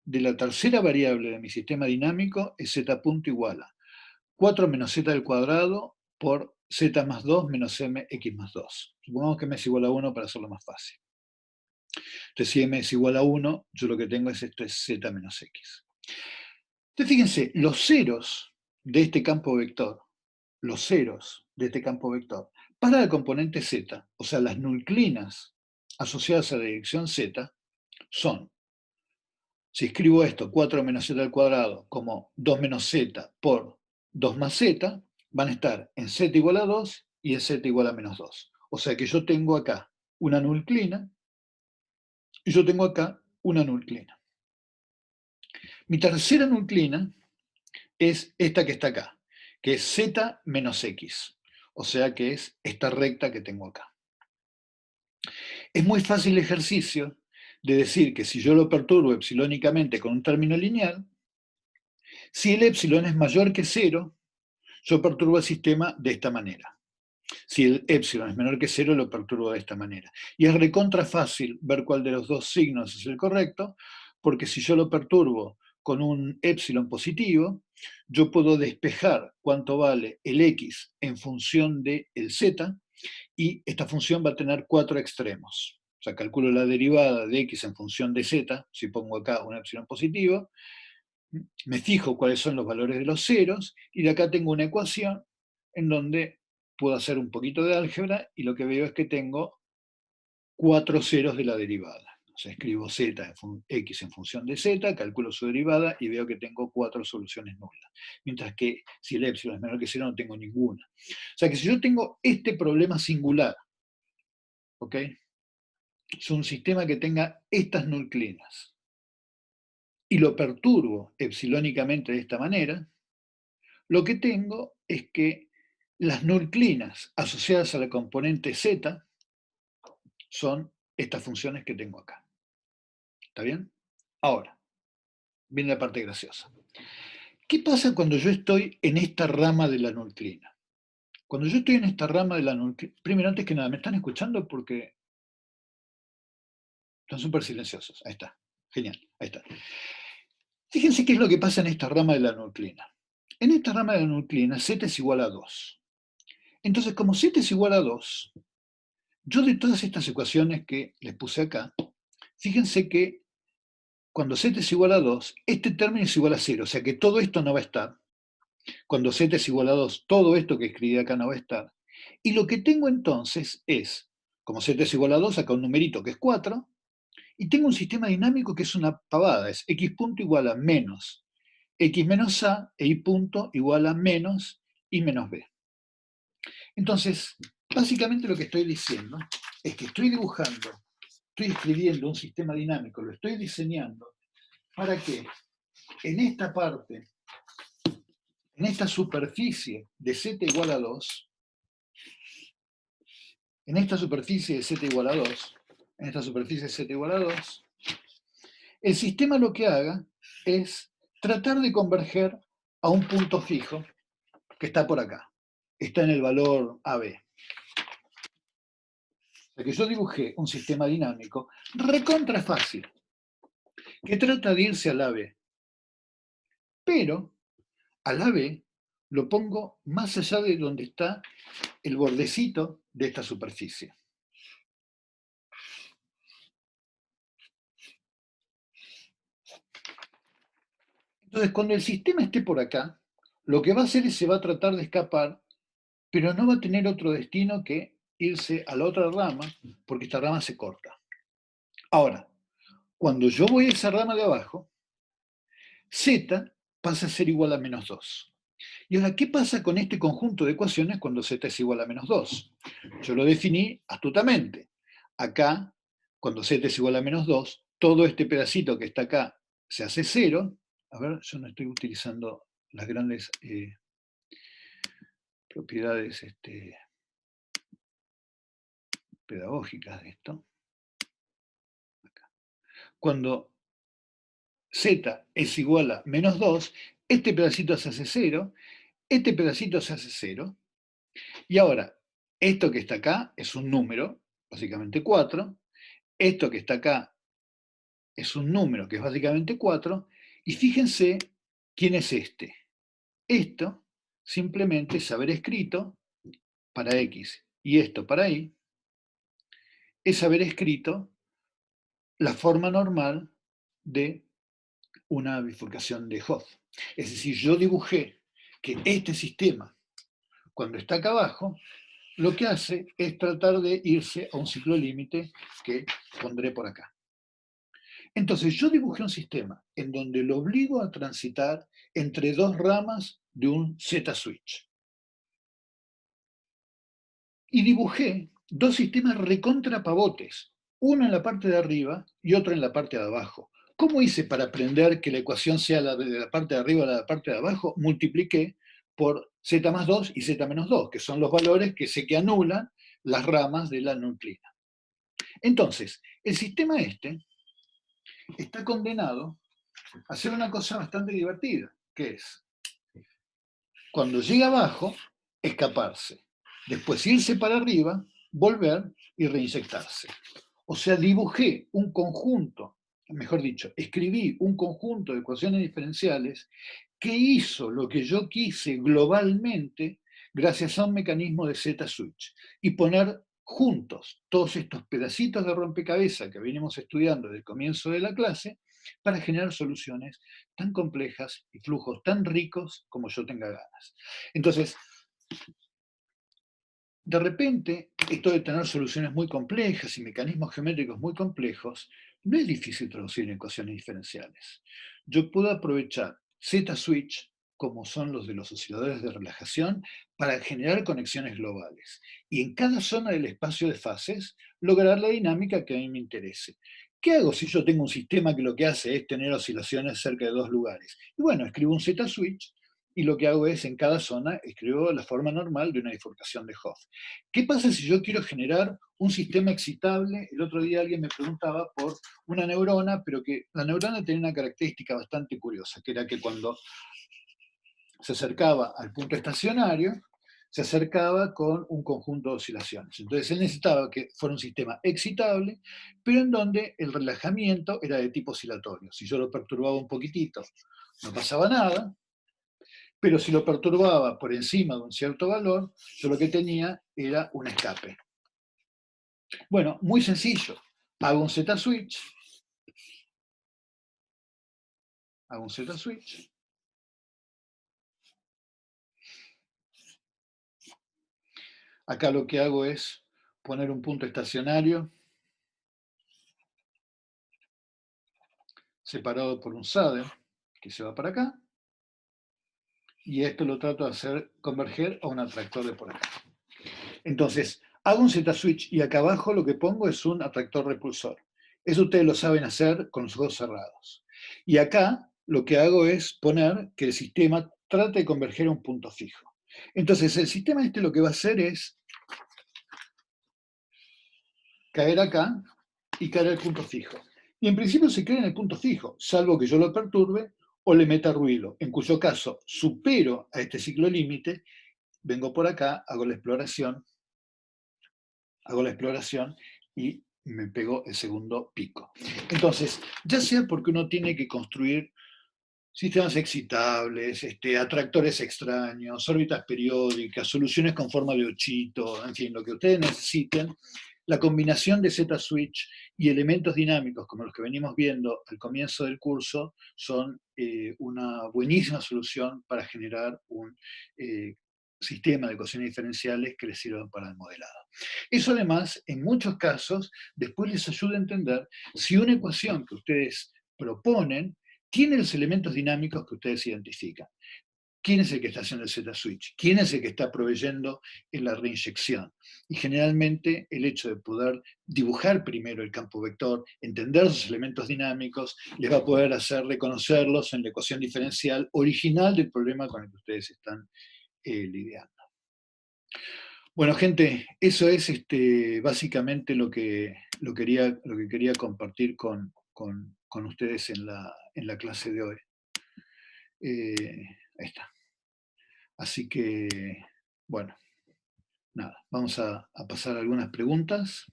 de la tercera variable de mi sistema dinámico es z punto igual a 4 menos z al cuadrado por z más 2 menos mx más 2. Supongamos que m es igual a 1 para hacerlo más fácil. Entonces si m es igual a 1, yo lo que tengo es esto es z menos x. Entonces fíjense, los ceros de este campo vector, los ceros de este campo vector, para la componente z, o sea, las nuclinas asociadas a la dirección z, son, si escribo esto, 4 menos z al cuadrado como 2 menos z por 2 más z, van a estar en z igual a 2 y en z igual a menos 2. O sea que yo tengo acá una nuclina y yo tengo acá una nuclina. Mi tercera nuclina es esta que está acá, que es z menos x, o sea que es esta recta que tengo acá. Es muy fácil el ejercicio de decir que si yo lo perturbo epsilónicamente con un término lineal, si el epsilon es mayor que 0, yo perturbo el sistema de esta manera. Si el epsilon es menor que 0, lo perturbo de esta manera. Y es recontra fácil ver cuál de los dos signos es el correcto, porque si yo lo perturbo con un epsilon positivo, yo puedo despejar cuánto vale el x en función del z, y esta función va a tener 4 extremos. O sea, calculo la derivada de x en función de z, si pongo acá un epsilon positivo, me fijo cuáles son los valores de los ceros, y de acá tengo una ecuación en donde puedo hacer un poquito de álgebra, y lo que veo es que tengo 4 ceros de la derivada. O sea, escribo x en función de z, calculo su derivada y veo que tengo 4 soluciones nulas. Mientras que si el epsilon es menor que 0 no tengo ninguna. O sea que si yo tengo este problema singular, ¿ok? Es un sistema que tenga estas nuclinas y lo perturbo epsilónicamente de esta manera, lo que tengo es que las nuclinas asociadas a la componente z son estas funciones que tengo acá. ¿Está bien? Ahora, viene la parte graciosa. ¿Qué pasa cuando yo estoy en esta rama de la nuclina? Cuando yo estoy en esta rama de la nucleina, primero, antes que nada, ¿me están escuchando? Porque están súper silenciosos. Ahí está. Genial. Ahí está. Fíjense qué es lo que pasa en esta rama de la nucleina. En esta rama de la nucleina, z es igual a 2. Entonces, como z es igual a 2, yo de todas estas ecuaciones que les puse acá, fíjense que cuando z es igual a 2, este término es igual a 0, o sea que todo esto no va a estar. Cuando z es igual a 2, todo esto que escribí acá no va a estar. Y lo que tengo entonces es, como z es igual a 2, acá un numerito que es 4, y tengo un sistema dinámico que es una pavada, es x punto igual a menos x menos a e y punto igual a menos y menos b. Entonces, básicamente lo que estoy diciendo es que estoy dibujando, estoy escribiendo un sistema dinámico, lo estoy diseñando para que en esta parte, en esta superficie de z igual a 2, en esta superficie de z igual a 2, en esta superficie de z igual a 2, el sistema lo que haga es tratar de converger a un punto fijo que está por acá. Está en el valor AB. O sea que yo dibujé un sistema dinámico recontra fácil, que trata de irse al AB. Pero al AB lo pongo más allá de donde está el bordecito de esta superficie. Entonces, cuando el sistema esté por acá, lo que va a hacer es se va a tratar de escapar, pero no va a tener otro destino que irse a la otra rama, porque esta rama se corta. Ahora, cuando yo voy a esa rama de abajo, z pasa a ser igual a menos 2. Y ahora, ¿qué pasa con este conjunto de ecuaciones cuando z es igual a menos 2? Yo lo definí astutamente. Acá, cuando z es igual a menos 2, todo este pedacito que está acá se hace 0. A ver, yo no estoy utilizando las grandes propiedades pedagógicas de esto. Acá. Cuando z es igual a menos 2, este pedacito se hace 0, este pedacito se hace 0, y ahora, esto que está acá es un número, básicamente 4, esto que está acá es un número que es básicamente 4, y fíjense quién es este. Esto simplemente es haber escrito para x y esto para y, es haber escrito la forma normal de una bifurcación de Hopf. Es decir, yo dibujé que este sistema, cuando está acá abajo, lo que hace es tratar de irse a un ciclo límite que pondré por acá. Entonces yo dibujé un sistema en donde lo obligo a transitar entre dos ramas de un Z-switch. Y dibujé dos sistemas recontrapavotes, uno en la parte de arriba y otro en la parte de abajo. ¿Cómo hice para aprender que la ecuación sea la de la parte de arriba o la de la parte de abajo? Multipliqué por z más 2 y z menos 2, que son los valores que sé que anulan las ramas de la nucleina. Entonces, el sistema este está condenado a hacer una cosa bastante divertida, que es, cuando llega abajo, escaparse. Después irse para arriba, volver y reinyectarse. O sea, dibujé un conjunto, mejor dicho, escribí un conjunto de ecuaciones diferenciales que hizo lo que yo quise globalmente gracias a un mecanismo de Z-switch y poner juntos todos estos pedacitos de rompecabezas que venimos estudiando desde el comienzo de la clase para generar soluciones tan complejas y flujos tan ricos como yo tenga ganas. Entonces, de repente, esto de tener soluciones muy complejas y mecanismos geométricos muy complejos, no es difícil traducir en ecuaciones diferenciales. Yo puedo aprovechar Z-switch, como son los de los osciladores de relajación, para generar conexiones globales. Y en cada zona del espacio de fases, lograr la dinámica que a mí me interese. ¿Qué hago si yo tengo un sistema que lo que hace es tener oscilaciones cerca de dos lugares? Y bueno, escribo un Z-switch y lo que hago es, en cada zona, escribo la forma normal de una bifurcación de Hopf. ¿Qué pasa si yo quiero generar un sistema excitable? El otro día alguien me preguntaba por una neurona, pero que la neurona tenía una característica bastante curiosa, que era que cuando se acercaba al punto estacionario, se acercaba con un conjunto de oscilaciones. Entonces él necesitaba que fuera un sistema excitable, pero en donde el relajamiento era de tipo oscilatorio. Si yo lo perturbaba un poquitito, no pasaba nada, pero si lo perturbaba por encima de un cierto valor, yo lo que tenía era un escape. Bueno, muy sencillo. Hago un Z-switch. Hago un Z-switch. Acá lo que hago es poner un punto estacionario separado por un saddle que se va para acá. Y esto lo trato de hacer converger a un atractor de por acá. Entonces, hago un Z-switch y acá abajo lo que pongo es un atractor repulsor. Eso ustedes lo saben hacer con los ojos cerrados. Y acá lo que hago es poner que el sistema trate de converger a un punto fijo. Entonces, el sistema este lo que va a hacer es caer acá y caer al punto fijo. Y en principio se queda en el punto fijo, salvo que yo lo perturbe o le meta ruido, en cuyo caso supero a este ciclo límite, vengo por acá, hago la exploración y me pego el segundo pico. Entonces, ya sea porque uno tiene que construir sistemas excitables, atractores extraños, órbitas periódicas, soluciones con forma de ochito, en fin, lo que ustedes necesiten, la combinación de Z-switch y elementos dinámicos como los que venimos viendo al comienzo del curso son una buenísima solución para generar un sistema de ecuaciones diferenciales que les sirvan para el modelado. Eso además, en muchos casos, después les ayuda a entender si una ecuación que ustedes proponen tiene los elementos dinámicos que ustedes identifican. ¿Quién es el que está haciendo el Z-switch? ¿Quién es el que está proveyendo en la reinyección? Y generalmente el hecho de poder dibujar primero el campo vector, entender sus elementos dinámicos, les va a poder hacer reconocerlos en la ecuación diferencial original del problema con el que ustedes están lidiando. Bueno, gente, eso es básicamente lo que quería compartir con ustedes en la clase de hoy. Ahí está. Así que, bueno, nada, vamos a pasar a algunas preguntas,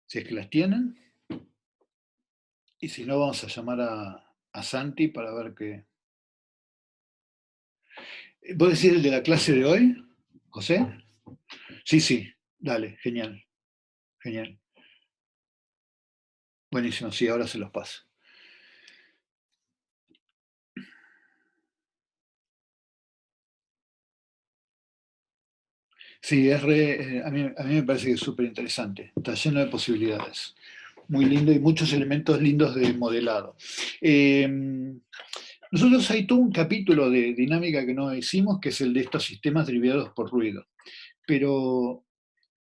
si es que las tienen. Y si no, vamos a llamar a Santi para ver qué. ¿Vos decís el de la clase de hoy, José? Sí, sí, dale, genial, genial. Buenísimo, sí, ahora se los paso. Sí, a mí me parece que es súper interesante, está lleno de posibilidades. Muy lindo y muchos elementos lindos de modelado. Nosotros hay todo un capítulo de dinámica que no hicimos, que es el de estos sistemas derivados por ruido. Pero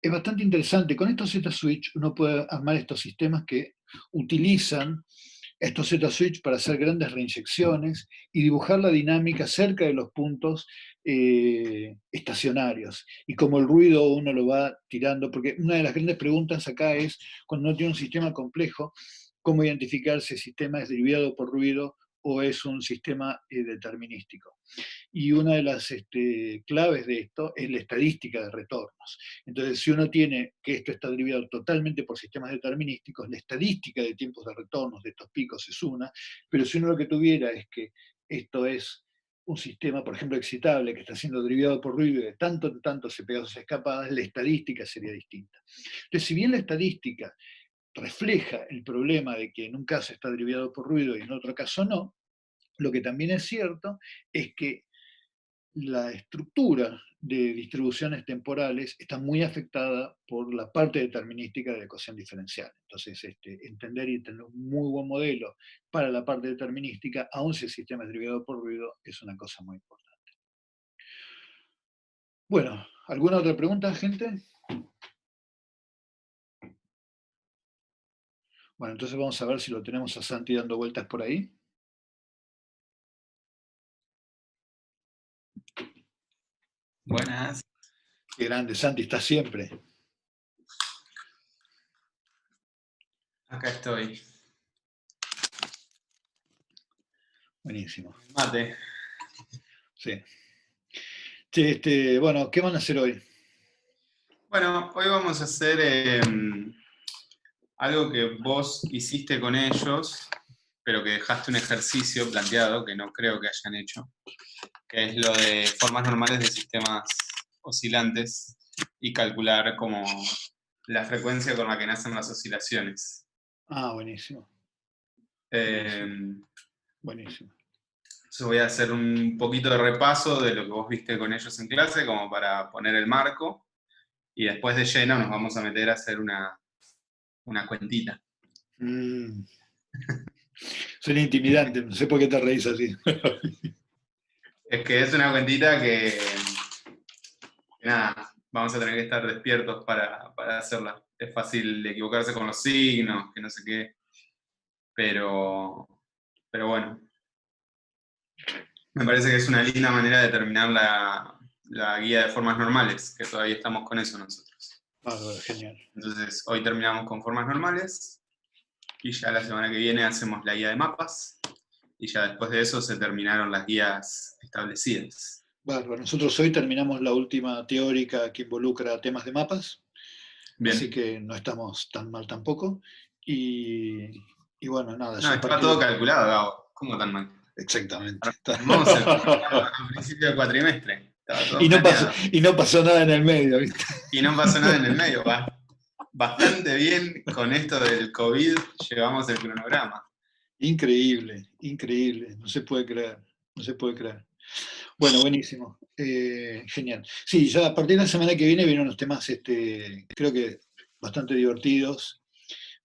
es bastante interesante. Con estos Z-switch uno puede armar estos sistemas que utilizan estos Z-switch para hacer grandes reinyecciones y dibujar la dinámica cerca de los puntos estacionarios. Y como el ruido uno lo va tirando, porque una de las grandes preguntas acá es, cuando uno tiene un sistema complejo, cómo identificar si el sistema es derivado por ruido o es un sistema determinístico. Y una de las claves de esto es la estadística de retornos. Entonces, si uno tiene que esto está derivado totalmente por sistemas determinísticos, la estadística de tiempos de retornos de estos picos es una, pero si uno lo que tuviera es que esto es un sistema, por ejemplo, excitable, que está siendo derivado por ruido y de tanto en tanto se pega sus escapadas, la estadística sería distinta. Entonces, si bien la estadística refleja el problema de que en un caso está derivado por ruido y en otro caso no, lo que también es cierto es que la estructura de distribuciones temporales está muy afectada por la parte determinística de la ecuación diferencial. Entonces, entender y tener un muy buen modelo para la parte determinística, aun si el sistema es derivado por ruido, es una cosa muy importante. Bueno, ¿alguna otra pregunta, gente? Bueno, entonces vamos a ver si lo tenemos a Santi dando vueltas por ahí. Buenas. Qué grande, Santi, está siempre. Acá estoy. Buenísimo. Mate. Sí. Che, bueno, ¿qué van a hacer hoy? Bueno, hoy vamos a hacer algo que vos hiciste con ellos, pero que dejaste un ejercicio planteado que no creo que hayan hecho, que es lo de formas normales de sistemas oscilantes y calcular como la frecuencia con la que nacen las oscilaciones. Ah, buenísimo, Eh, buenísimo, buenísimo. Yo voy a hacer un poquito de repaso de lo que vos viste con ellos en clase, como para poner el marco, y después de lleno nos vamos a meter a hacer una cuentita. Mm, suena intimidante, no sé por qué te reís así. Es que es una cuentita que nada, vamos a tener que estar despiertos para hacerla. Es fácil equivocarse con los signos, que no sé qué, pero, pero bueno, me parece que es una linda manera de terminar la guía de formas normales, que todavía estamos con eso nosotros. Bárbaro, genial. Entonces, hoy terminamos con formas normales y ya la semana que viene hacemos la guía de mapas y ya después de eso se terminaron las guías establecidas. Bárbaro. Nosotros hoy terminamos la última teórica que involucra temas de mapas, así Bien. que no estamos tan mal tampoco. Y, y bueno, nada, No, ya a estaba partir todo de... calculado, Gabo. ¿Cómo tan mal? Exactamente. Armamos el programa al principio del cuatrimestre. Estaba todo Y no pasó, planeado. y no pasó nada en el medio, ¿viste? Y no pasó nada en el medio. Bastante bien con esto del COVID llevamos el cronograma. Increíble, increíble, no se puede creer, no se puede creer. Bueno, buenísimo, genial. Sí, ya a partir de la semana que vienen vienen unos temas, creo que bastante divertidos.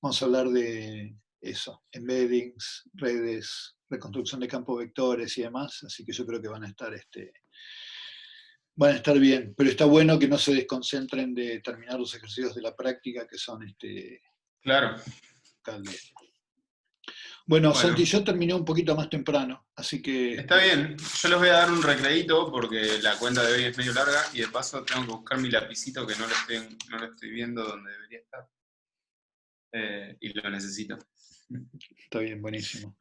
Vamos a hablar de eso, embeddings, redes, reconstrucción de campos vectores y demás, así que yo creo que van a estar bien, pero está bueno que no se desconcentren de terminar los ejercicios de la práctica que son Claro. calde. Bueno, Santi, Bueno, yo terminé un poquito más temprano, así que está bien. Yo les voy a dar un recreíto porque la cuenta de hoy es medio larga y de paso tengo que buscar mi lapicito que no lo estoy viendo donde debería estar. Y lo necesito. está bien, buenísimo.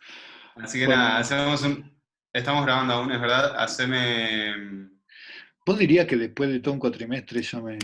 Así que nada, Bueno, estamos grabando aún, es verdad. Haceme. vos dirías que después de todo un cuatrimestre yo me,